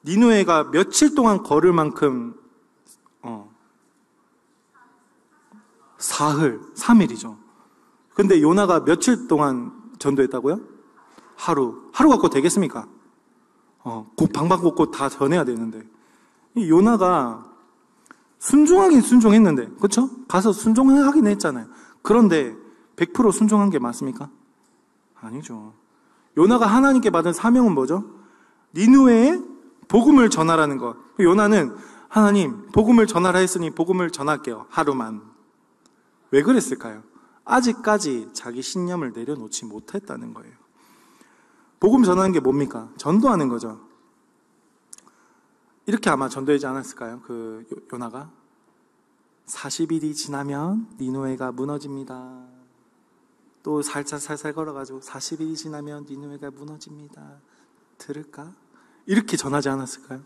니느웨가 며칠 동안 걸을 만큼 사흘, 3일이죠. 근데 요나가 며칠 동안 전도했다고요? 하루 갖고 되겠습니까? 방방곡곡 다 전해야 되는데. 이 요나가 순종하긴 순종했는데, 그렇죠? 가서 순종하긴 했잖아요. 그런데 100% 순종한 게 맞습니까? 아니죠. 요나가 하나님께 받은 사명은 뭐죠? 니느웨에 복음을 전하라는 것. 요나는 하나님 복음을 전하라 했으니 복음을 전할게요. 하루만. 왜 그랬을까요? 아직까지 자기 신념을 내려놓지 못했다는 거예요. 복음 전하는 게 뭡니까? 전도하는 거죠. 이렇게 아마 전도하지 않았을까요? 그 요나가 40일이 지나면 니느웨가 무너집니다. 또 살살 걸어가지고 40일이 지나면 니느웨가 무너집니다. 들을까? 이렇게 전하지 않았을까요?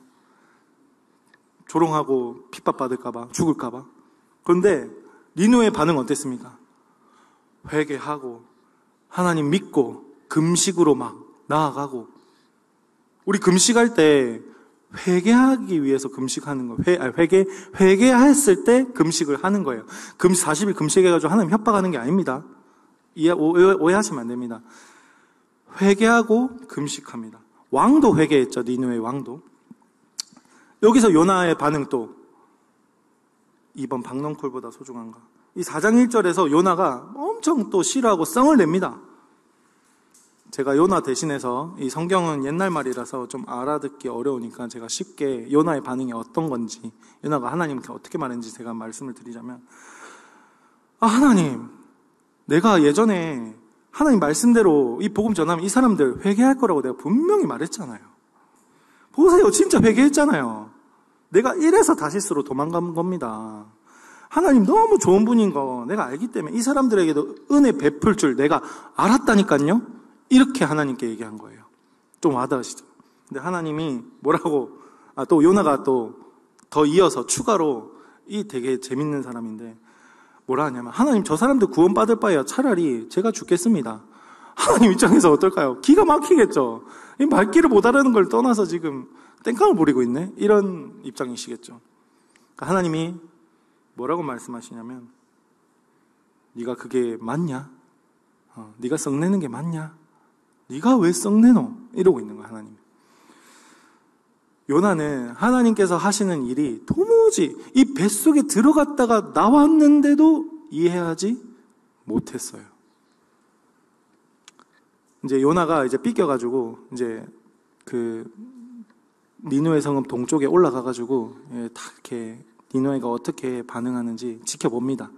조롱하고 핍박받을까봐, 죽을까봐. 그런데 니느웨의 반응 어땠습니까? 회개하고 하나님 믿고 금식으로 막 나아가고. 우리 금식할 때 회개하기 위해서 금식하는 거예요. 회개했을 때 금식을 하는 거예요. 40일 금식해가지고 하나님 협박하는 게 아닙니다. 오해하시면 안 됩니다. 회개하고 금식합니다. 왕도 회개했죠. 니느웨 왕도. 여기서 요나의 반응 또 이번 박넝쿨보다 소중한가? 이 4장 1절에서 요나가 엄청 또 싫어하고 썽을 냅니다. 제가 요나 대신해서 이 성경은 옛날 말이라서 좀 알아듣기 어려우니까 제가 쉽게 요나의 반응이 어떤 건지, 요나가 하나님께 어떻게 말했는지 제가 말씀을 드리자면, 하나님, 내가 예전에 하나님 말씀대로 이 복음 전하면 이 사람들 회개할 거라고 내가 분명히 말했잖아요. 보세요, 진짜 회개했잖아요. 내가 이래서 다시스로 도망간 겁니다. 하나님 너무 좋은 분인 거 내가 알기 때문에 이 사람들에게도 은혜 베풀 줄 내가 알았다니까요. 이렇게 하나님께 얘기한 거예요. 좀 와닿으시죠? 근데 하나님이 뭐라고, 또 요나가 또 더 이어서 추가로, 이 되게 재밌는 사람인데 뭐라 하냐면, 하나님 저 사람들 구원받을 바에야 차라리 제가 죽겠습니다. 하나님 입장에서 어떨까요? 기가 막히겠죠. 이 말귀를 못 알아듣는 걸 떠나서 지금 땡깡을 부리고 있네? 이런 입장이시겠죠. 그러니까 하나님이 뭐라고 말씀하시냐면, 네가 그게 맞냐? 네가 썩내는 게 맞냐? 네가 왜 썩내노? 이러고 있는 거야, 하나님. 요나는 하나님께서 하시는 일이 도무지 이 뱃속에 들어갔다가 나왔는데도 이해하지 못했어요. 이제 요나가 이제 삐껴가지고 이제 그 니누의 성읍 동쪽에 올라가가지고 다 이렇게 니누에가 어떻게 반응하는지 지켜봅니다.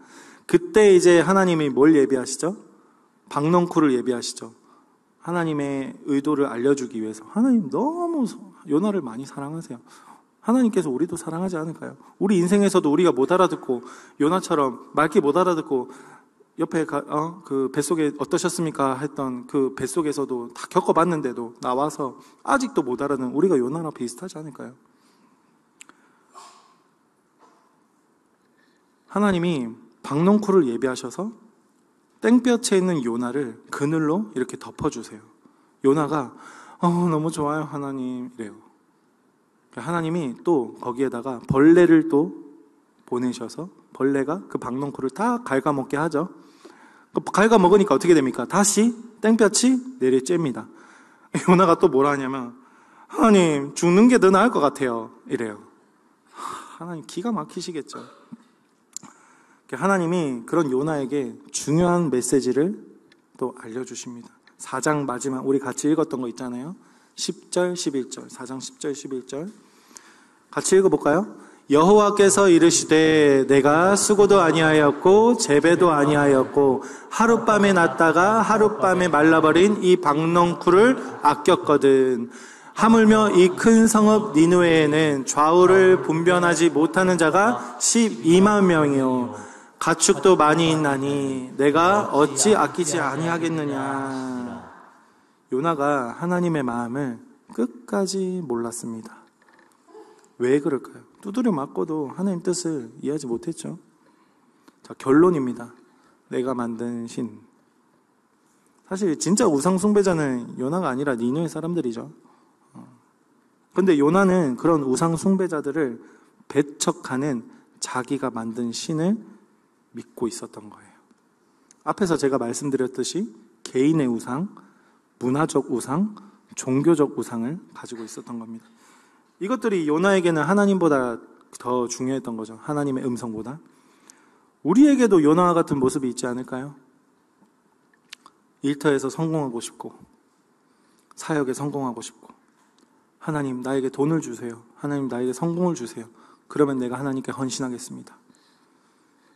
그때 이제 하나님이 뭘 예비하시죠? 박넝쿨을 예비하시죠. 하나님의 의도를 알려주기 위해서. 하나님 너무 요나를 많이 사랑하세요. 하나님께서 우리도 사랑하지 않을까요? 우리 인생에서도 우리가 못 알아듣고 요나처럼 말귀 못 알아듣고 옆에 그 뱃속에 어떠셨습니까? 했던 그 뱃속에서도 다 겪어봤는데도 나와서 아직도 못 알아듣는 우리가 요나랑 비슷하지 않을까요? 하나님이 박넝쿨을 예비하셔서 땡볕에 있는 요나를 그늘로 이렇게 덮어주세요. 요나가 너무 좋아요 하나님 이래요. 하나님이 또 거기에다가 벌레를 또 보내셔서 벌레가 그 박넝쿨을 다 갉아먹게 하죠. 갉아먹으니까 어떻게 됩니까? 다시 땡볕이 내리쬐입니다. 요나가 또 뭐라 하냐면, 하나님 죽는 게 더 나을 것 같아요 이래요. 하나님 기가 막히시겠죠. 하나님이 그런 요나에게 중요한 메시지를 또 알려주십니다. 4장 마지막 우리 같이 읽었던 거 있잖아요. 10절 11절 4장 10절 11절 같이 읽어볼까요? 여호와께서 이르시되 내가 수고도 아니하였고 재배도 아니하였고 하룻밤에 났다가 하룻밤에 말라버린 이 박넝쿨을 아꼈거든. 하물며 이 큰 성읍 니느웨에는 좌우를 분변하지 못하는 자가 12만 명이요 가축도 많이 있나니 내가 어찌 아끼지 아니하겠느냐. 요나가 하나님의 마음을 끝까지 몰랐습니다. 왜 그럴까요? 두드려 맞고도 하나님 뜻을 이해하지 못했죠. 자, 결론입니다. 내가 만든 신. 사실 진짜 우상 숭배자는 요나가 아니라 니느웨 사람들이죠. 근데 요나는 그런 우상 숭배자들을 배척하는 자기가 만든 신을 믿고 있었던 거예요. 앞에서 제가 말씀드렸듯이 개인의 우상, 문화적 우상, 종교적 우상을 가지고 있었던 겁니다. 이것들이 요나에게는 하나님보다 더 중요했던 거죠. 하나님의 음성보다. 우리에게도 요나와 같은 모습이 있지 않을까요? 일터에서 성공하고 싶고 사역에 성공하고 싶고 하나님 나에게 돈을 주세요. 하나님 나에게 성공을 주세요. 그러면 내가 하나님께 헌신하겠습니다.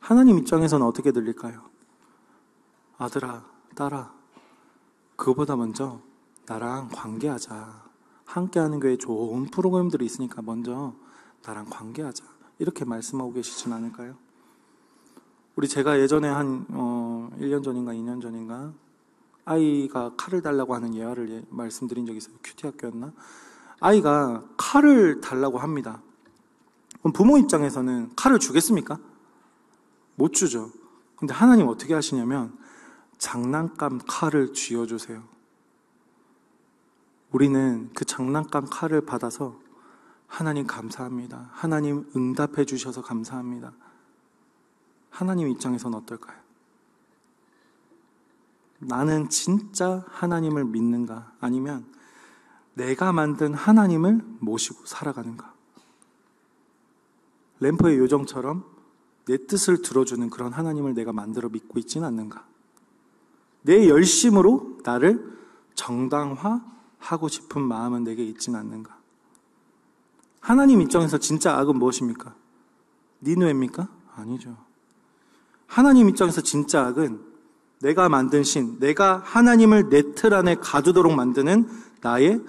하나님 입장에서는 어떻게 들릴까요? 아들아, 딸아, 그거보다 먼저 나랑 관계하자. 함께하는 교회에 좋은 프로그램들이 있으니까 먼저 나랑 관계하자. 이렇게 말씀하고 계시진 않을까요? 제가 예전에 한 1년 전인가 2년 전인가 아이가 칼을 달라고 하는 예화를 말씀드린 적이 있어요. 큐티 학교였나? 아이가 칼을 달라고 합니다. 그럼 부모 입장에서는 칼을 주겠습니까? 못 주죠. 근데 하나님 어떻게 하시냐면 장난감 칼을 쥐어주세요. 우리는 그 장난감 칼을 받아서 하나님 감사합니다. 하나님 응답해 주셔서 감사합니다. 하나님 입장에서는 어떨까요? 나는 진짜 하나님을 믿는가? 아니면 내가 만든 하나님을 모시고 살아가는가? 램퍼의 요정처럼 내 뜻을 들어주는 그런 하나님을 내가 만들어 믿고 있지는 않는가? 내 열심으로 나를 정당화하고 싶은 마음은 내게 있지는 않는가? 하나님 입장에서 진짜 악은 무엇입니까? 니느웨입니까? 아니죠. 하나님 입장에서 진짜 악은 내가 만든 신, 내가 하나님을 내 틀 안에 가두도록 만드는 나의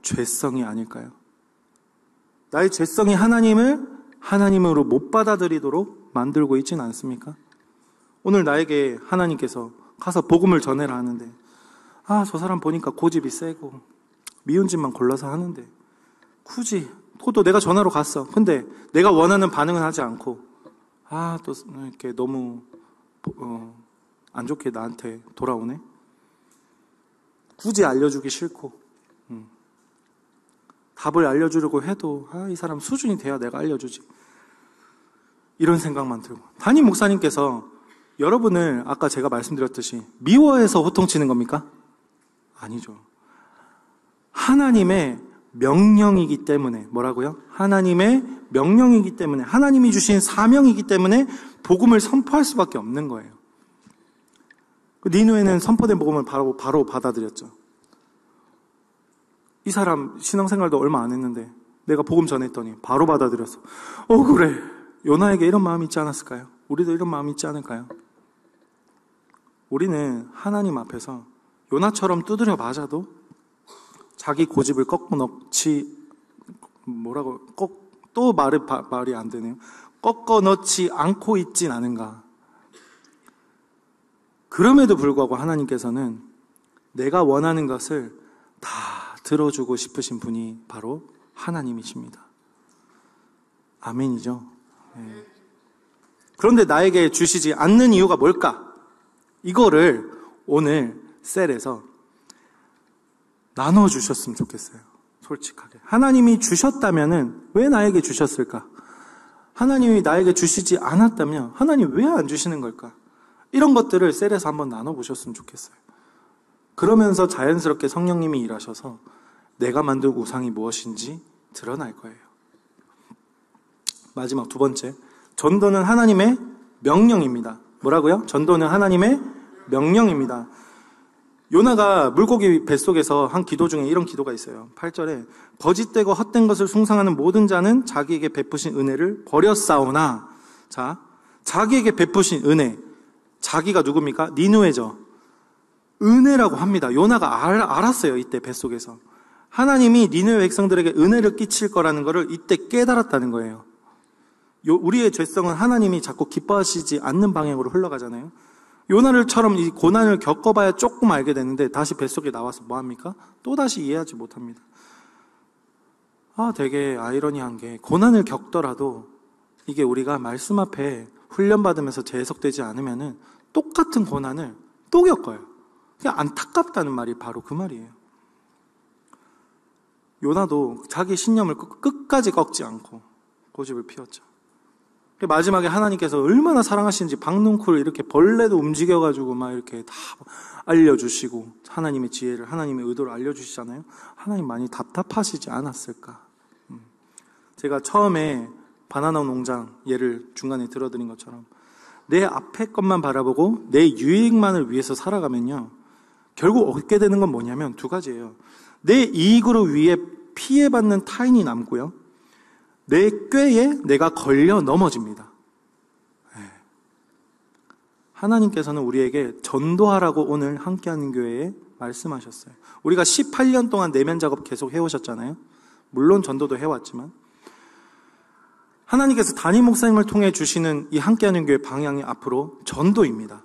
죄성이 아닐까요? 나의 죄성이 하나님을 하나님으로 못 받아들이도록 만들고 있지는 않습니까? 오늘 나에게 하나님께서 가서 복음을 전해라 하는데, 저 사람 보니까 고집이 세고 미운 짓만 골라서 하는데 굳이 또 내가 전화로 갔어. 근데 내가 원하는 반응은 하지 않고 또 이렇게 너무 안 좋게 나한테 돌아오네. 굳이 알려주기 싫고 답을 알려주려고 해도 이 사람 수준이 돼야 내가 알려주지. 이런 생각만 들고. 담임 목사님께서 여러분을 아까 제가 말씀드렸듯이 미워해서 호통치는 겁니까? 아니죠. 하나님의 명령이기 때문에, 뭐라고요? 하나님의 명령이기 때문에, 하나님이 주신 사명이기 때문에 복음을 선포할 수밖에 없는 거예요. 니느웨는 선포된 복음을 바로 받아들였죠. 이 사람 신앙생활도 얼마 안 했는데 내가 복음 전했더니 바로 받아들였어. 그래. 요나에게 이런 마음이 있지 않았을까요? 우리도 이런 마음이 있지 않을까요? 우리는 하나님 앞에서 요나처럼 두드려 맞아도 자기 고집을 꺾고 넣지, 또 말이 안 되네요. 꺾어 넣지 않고 있진 않은가. 그럼에도 불구하고 하나님께서는 내가 원하는 것을 다 들어주고 싶으신 분이 바로 하나님이십니다. 아멘이죠. 네. 그런데 나에게 주시지 않는 이유가 뭘까? 이거를 오늘 셀에서 나눠주셨으면 좋겠어요. 솔직하게. 하나님이 주셨다면은 왜 나에게 주셨을까? 하나님이 나에게 주시지 않았다면 하나님 왜 안 주시는 걸까? 이런 것들을 셀에서 한번 나눠보셨으면 좋겠어요. 그러면서 자연스럽게 성령님이 일하셔서 내가 만든 우상이 무엇인지 드러날 거예요. 마지막 두 번째, 전도는 하나님의 명령입니다. 뭐라고요? 전도는 하나님의 명령입니다. 요나가 물고기 뱃속에서 한 기도 중에 이런 기도가 있어요. 8절에 거짓되고 헛된 것을 숭상하는 모든 자는 자기에게 베푸신 은혜를 버렸사오나. 자, 자기에게 베푸신 은혜, 자기가 누굽니까? 니느웨죠. 은혜라고 합니다. 요나가 알았어요. 이때 뱃속에서 하나님이 니느웨 백성들에게 은혜를 끼칠 거라는 것을 이때 깨달았다는 거예요. 우리의 죄성은 하나님이 자꾸 기뻐하시지 않는 방향으로 흘러가잖아요. 요나를처럼 이 고난을 겪어봐야 조금 알게 되는데 다시 뱃속에 나와서 뭐합니까? 또다시 이해하지 못합니다. 되게 아이러니한 게 고난을 겪더라도 이게 우리가 말씀 앞에 훈련받으면서 재해석되지 않으면은 똑같은 고난을 또 겪어요. 그냥 안타깝다는 말이 바로 그 말이에요. 요나도 자기 신념을 끝까지 꺾지 않고 고집을 피웠죠. 마지막에 하나님께서 얼마나 사랑하시는지 박능쿨 이렇게 벌레도 움직여가지고 막 이렇게 다 알려주시고 하나님의 지혜를, 하나님의 의도를 알려주시잖아요. 하나님 많이 답답하시지 않았을까? 제가 처음에 바나나 농장 예를 중간에 들어드린 것처럼 내 앞에 것만 바라보고 내 유익만을 위해서 살아가면요, 결국 얻게 되는 건 뭐냐면 두 가지예요. 내 이익으로 위해 피해받는 타인이 남고요, 내 꾀에 내가 걸려 넘어집니다. 하나님께서는 우리에게 전도하라고 오늘 함께하는 교회에 말씀하셨어요. 우리가 18년 동안 내면 작업 계속 해오셨잖아요. 물론 전도도 해왔지만 하나님께서 담임 목사님을 통해 주시는 이 함께하는 교회 방향이 앞으로 전도입니다.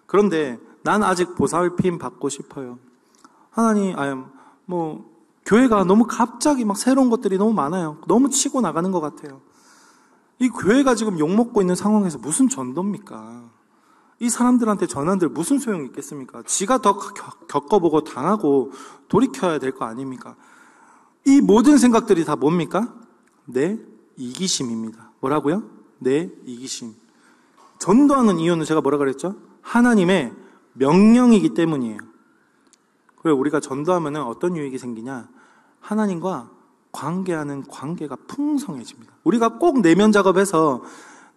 그런데 난 아직 보살핌 받고 싶어요. 하나님, 교회가 너무 갑자기 막 새로운 것들이 너무 많아요. 너무 치고 나가는 것 같아요. 이 교회가 지금 욕먹고 있는 상황에서 무슨 전도입니까? 이 사람들한테 전한들 무슨 소용이 있겠습니까? 지가 더 겪어보고 당하고 돌이켜야 될 거 아닙니까? 이 모든 생각들이 다 뭡니까? 내 이기심입니다. 뭐라고요? 내 이기심. 전도하는 이유는 제가 뭐라 그랬죠? 하나님의 명령이기 때문이에요. 그리고 우리가 전도하면 어떤 유익이 생기냐? 하나님과 관계하는 관계가 풍성해집니다. 우리가 꼭 내면 작업해서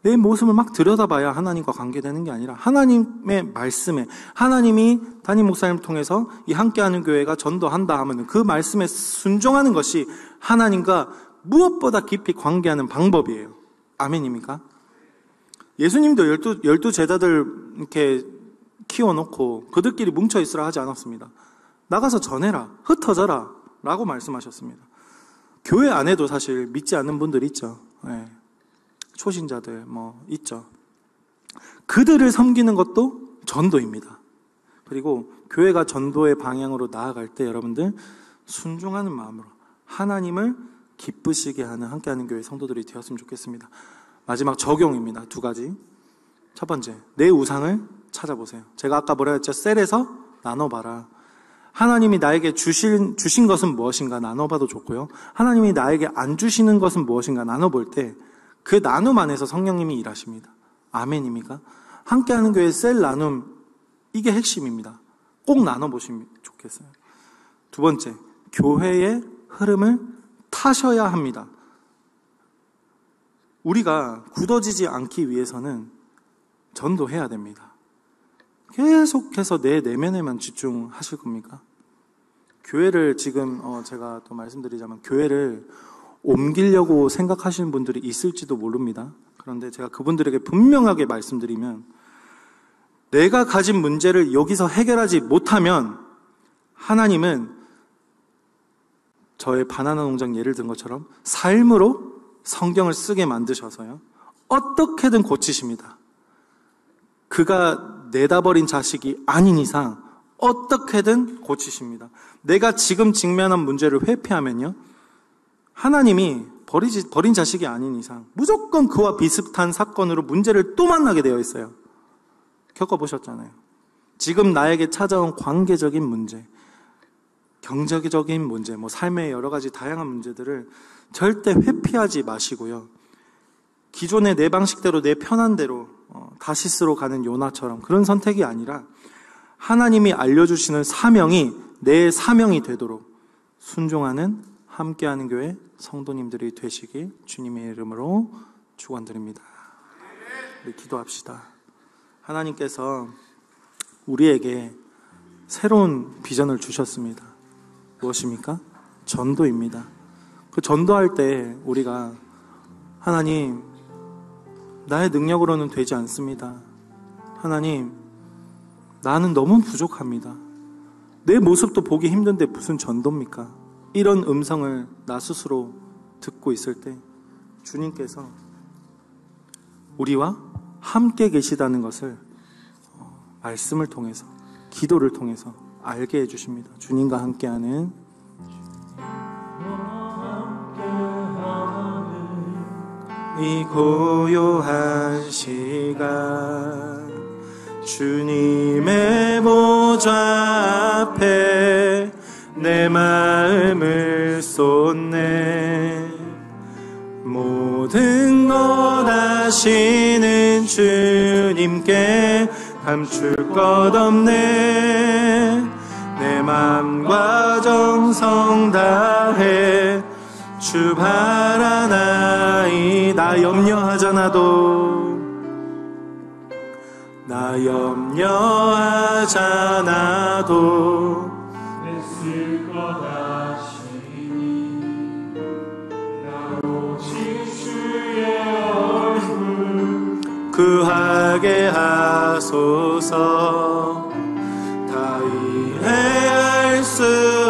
내 모습을 막 들여다봐야 하나님과 관계되는 게 아니라 하나님의 말씀에, 하나님이 담임 목사님을 통해서 이 함께하는 교회가 전도한다 하면 그 말씀에 순종하는 것이 하나님과 무엇보다 깊이 관계하는 방법이에요. 아멘입니까? 예수님도 열두 제자들 이렇게 키워놓고 그들끼리 뭉쳐있으라 하지 않았습니다. 나가서 전해라, 흩어져라 라고 말씀하셨습니다. 교회 안에도 사실 믿지 않는 분들이 있죠. 네. 초신자들 있죠. 그들을 섬기는 것도 전도입니다. 그리고 교회가 전도의 방향으로 나아갈 때 여러분들 순종하는 마음으로 하나님을 기쁘시게 하는 함께하는 교회 성도들이 되었으면 좋겠습니다. 마지막 적용입니다. 2가지. 첫 번째, 내 우상을 찾아보세요. 제가 아까 뭐라 했죠? 셀에서 나눠봐라. 하나님이 나에게 주신 것은 무엇인가 나눠봐도 좋고요. 하나님이 나에게 안 주시는 것은 무엇인가 나눠볼 때 그 나눔 안에서 성령님이 일하십니다. 아멘입니까? 함께하는 교회 셀 나눔, 이게 핵심입니다. 꼭 나눠보시면 좋겠어요. 2번째, 교회의 흐름을 타셔야 합니다. 우리가 굳어지지 않기 위해서는 전도해야 됩니다. 계속해서 내 내면에만 집중하실 겁니까? 교회를 지금 제가 또 말씀드리자면 교회를 옮기려고 생각하시는 분들이 있을지도 모릅니다. 그런데 제가 그분들에게 분명하게 말씀드리면 내가 가진 문제를 여기서 해결하지 못하면 하나님은 저의 바나나 농장 예를 든 것처럼 삶으로 성경을 쓰게 만드셔서요. 어떻게든 고치십니다. 그가 내다버린 자식이 아닌 이상 어떻게든 고치십니다. 내가 지금 직면한 문제를 회피하면요. 하나님이 버린 자식이 아닌 이상 무조건 그와 비슷한 사건으로 문제를 또 만나게 되어 있어요. 겪어보셨잖아요. 지금 나에게 찾아온 관계적인 문제, 경제적인 문제, 삶의 여러 가지 다양한 문제들을 절대 회피하지 마시고요. 기존의 내 방식대로 내 편한 대로 다시스로 가는 요나처럼 그런 선택이 아니라 하나님이 알려주시는 사명이 내 사명이 되도록 순종하는 함께하는 교회 성도님들이 되시기 주님의 이름으로 축원드립니다. 우리 기도합시다. 하나님께서 우리에게 새로운 비전을 주셨습니다. 무엇입니까? 전도입니다. 그 전도할 때 우리가 하나님, 나의 능력으로는 되지 않습니다. 하나님, 나는 너무 부족합니다. 내 모습도 보기 힘든데 무슨 전도입니까? 이런 음성을 나 스스로 듣고 있을 때 주님께서 우리와 함께 계시다는 것을 말씀을 통해서, 기도를 통해서 알게 해주십니다. 주님과 함께하는 이 고요한 시간 주님의 보좌 앞에 내 마음을 쏟네. 모든 것 아시는 주님께 감출 것 없네. 내 맘과 정성 다해 주 바라나이. 나 염려하잖아도, 나 염려하잖아도 애쓸 것 아시니 나 오직 주의 얼굴 구하게 하소서. 다 이해할 수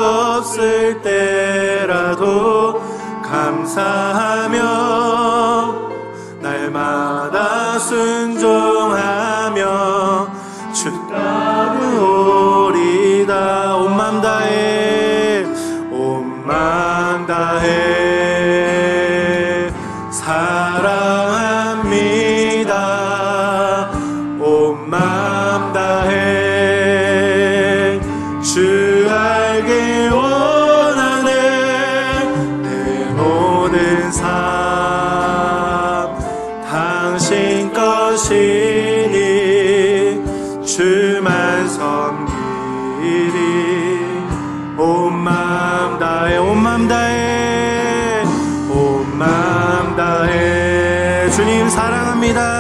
없을 때라도 감사하며 날마다 순종하며 주 따르오리다. 온 맘 다해, 온 맘 다해 사랑합니다. 온 맘 다해 주 알길 원하네. 내 모든 삶 당신 것이니 주만 섬기리. 온 맘 다해, 온 맘 다해, 온 맘 다해. 주님 사랑합니다.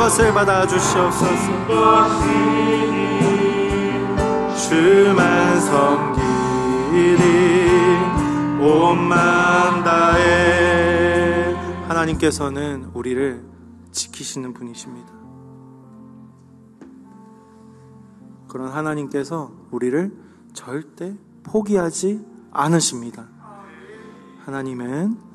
것을 받아 주시옵소서. 주만 섬기리 온만 다해. 하나님께서는 우리를 지키시는 분이십니다. 그런 하나님께서 우리를 절대 포기하지 않으십니다. 하나님은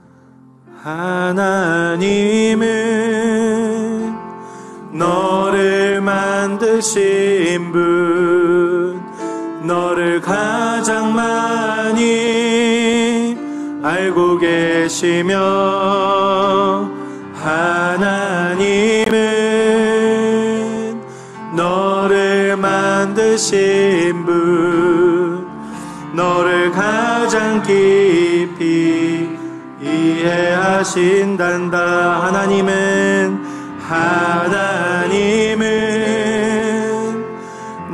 너를 만드신 분, 너를 가장 많이 알고 계시며, 하나님은 너를 만드신 분, 너를 가장 깊이 이해하신단다. 하나님은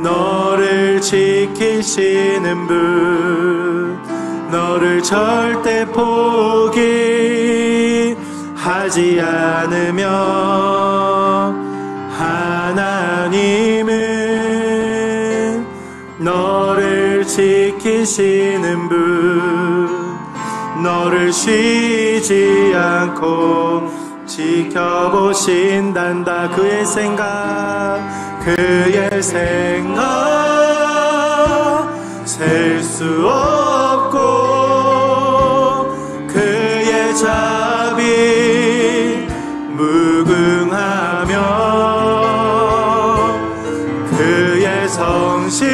너를 지키시는 분, 너를 절대 포기하지 않으며, 하나님은 너를 지키시는 분, 너를 쉬지 않고 지켜보신단다. 그의 생각 셀 수 없고, 그의 자비 무궁하며, 그의 성실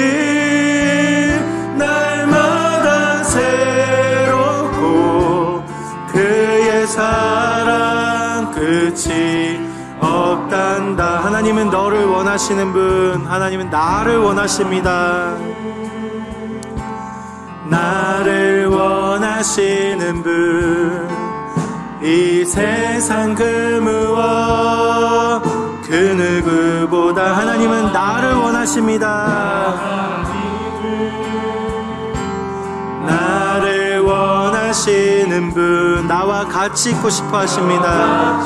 날마다 새롭고, 그의 사랑 끝이 없단다. 하나님은 너를 원하시는 분, 하나님은 나를 원하십니다. 나를 원하시는 분, 이 세상 그 무엇 그 누구보다 하나님은 나를 원하십니다. 나를 원하시는 분, 나와 같이 있고 싶어 하십니다.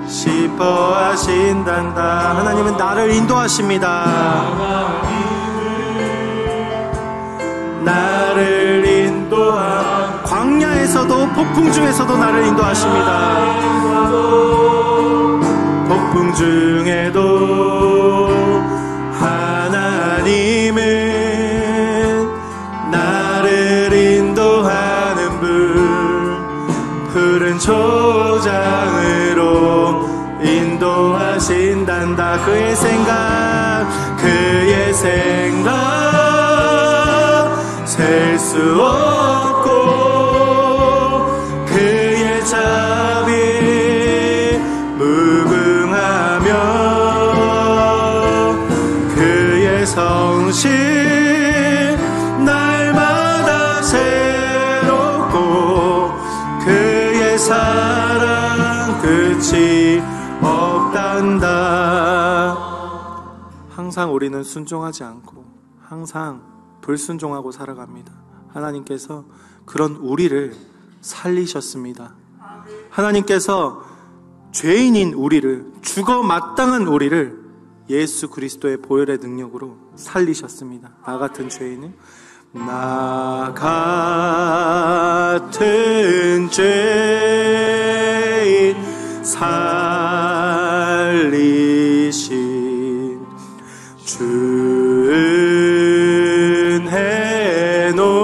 싶어 하신단다. 하나님은 나를 인도하십니다. 나를 인도하, 광야에서도 폭풍 중에서도 나를 인도하십니다. 폭풍 중에도 하나님은 나를 인도하는 분, 푸른 초장으로 인도하신단다. 그의 생각 셀 수 없고, 그의 자비 무궁하며, 그의 성실 날마다 새롭고, 그의 사랑 끝이 없단다. 항상 우리는 순종하지 않고 항상 불순종하고 살아갑니다. 하나님께서 그런 우리를 살리셨습니다. 하나님께서 죄인인 우리를, 죽어 마땅한 우리를 예수 그리스도의 보혈의 능력으로 살리셨습니다. 나 같은 죄인을, 나 같은 죄인 살리신 주은혜 놀라워,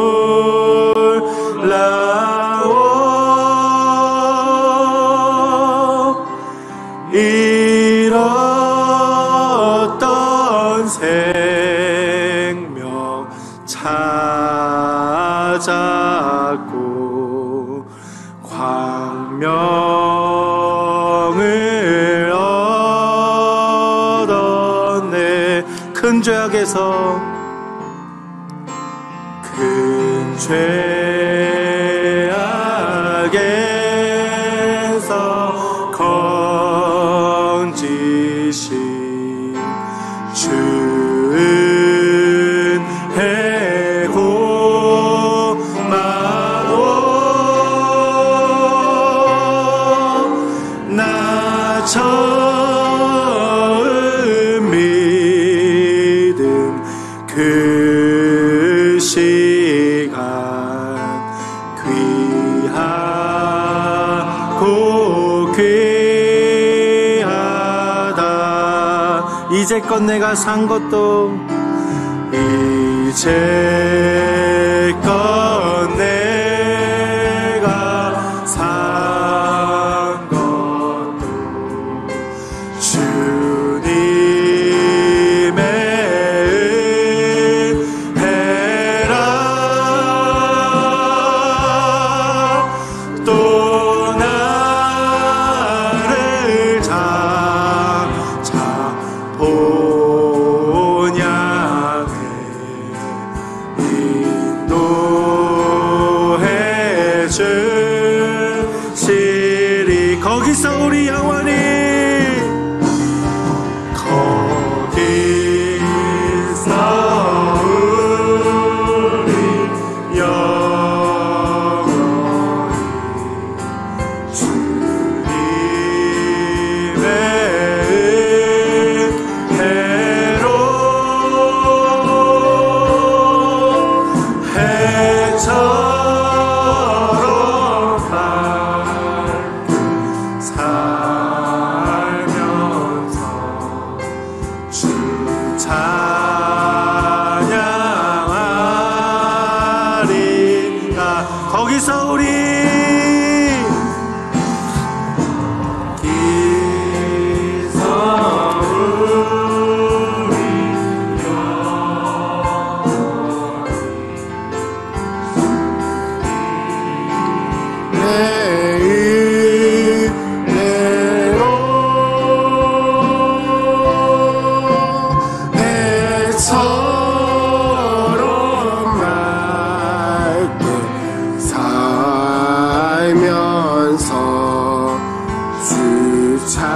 잃었던 생명 찾았고, 광명을 얻었네. 큰 죄악에서, 큰 죄악에서 건지신 주은혜 고마워. 나처럼 그 시간 귀하고 귀하다. 이제껏 내가 산 것도 이제껏 내가 산 것도 주님의 은혜라. 또 나를 찾아 본향에 인도해 주시리. 거기서 우리 영원히, 거기서 우리 영원히 주님의 은혜로 해처럼 밝게 살면서 주 찬양하리라. 거기서 우리, 거기서 우리 내 은혜로 해처럼 맑게 살면서 주 찬양하리.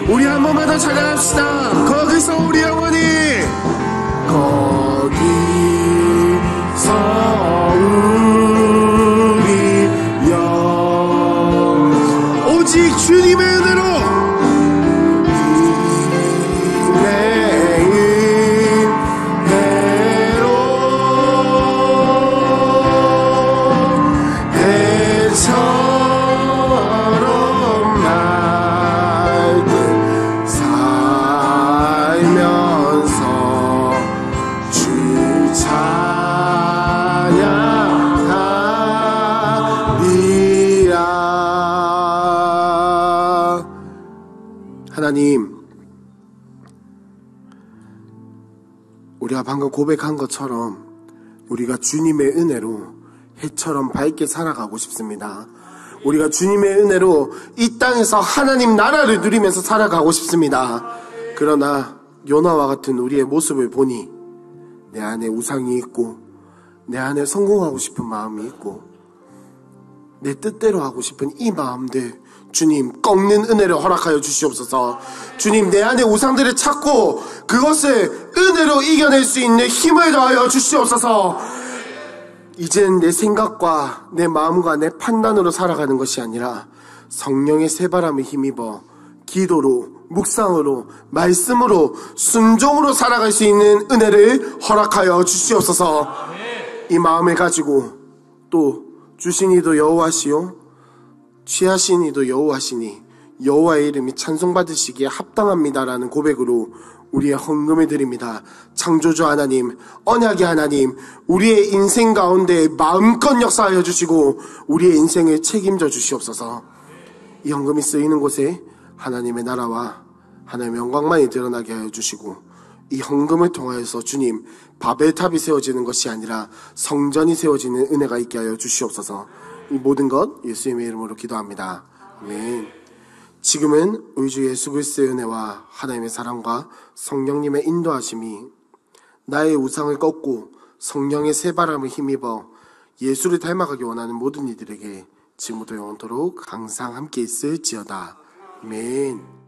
우리 한 번만 더 찬양합시다. 거기서 우리 영원히, 거기서 우리 오직 주님의 은혜로, 내 은혜로 해처럼 맑게 살면서 주 찬양하리라. 하나님, 우리가 방금 고백한 것처럼 우리가 주님의 은혜로 해처럼 밝게 살아가고 싶습니다. 우리가 주님의 은혜로 이 땅에서 하나님 나라를 누리면서 살아가고 싶습니다. 그러나 요나와 같은 우리의 모습을 보니 내 안에 우상이 있고, 내 안에 성공하고 싶은 마음이 있고, 내 뜻대로 하고 싶은 이 마음들, 주님 꺾는 은혜를 허락하여 주시옵소서. 주님, 내 안에 우상들을 찾고 그것을 은혜로 이겨낼 수 있는 힘을 더하여 주시옵소서. 이젠 내 생각과 내 마음과 내 판단으로 살아가는 것이 아니라 성령의 새바람에 힘입어 기도로, 묵상으로, 말씀으로, 순종으로 살아갈 수 있는 은혜를 허락하여 주시옵소서. 이 마음을 가지고 또 주신 이도 여호와시요 취하신 이도 여호와시니 여호와의 이름이 찬송받으시기에 합당합니다라는 고백으로 우리의 헌금을 드립니다. 창조주 하나님, 언약의 하나님, 우리의 인생 가운데 마음껏 역사하여 주시고 우리의 인생을 책임져 주시옵소서. 이 헌금이 쓰이는 곳에 하나님의 나라와 하나님의 영광만이 드러나게 하여 주시고, 이 헌금을 통하여서 주님 바벨탑이 세워지는 것이 아니라 성전이 세워지는 은혜가 있게 하여 주시옵소서. 이 모든 것 예수님의 이름으로 기도합니다. 아멘. 지금은 우리 주 예수 그리스도의 은혜와 하나님의 사랑과 성령님의 인도하심이 나의 우상을 꺾고 성령의 새바람을 힘입어 예수를 닮아가기 원하는 모든 이들에게 지금부터 영원토록 항상 함께 있을지어다. 아멘.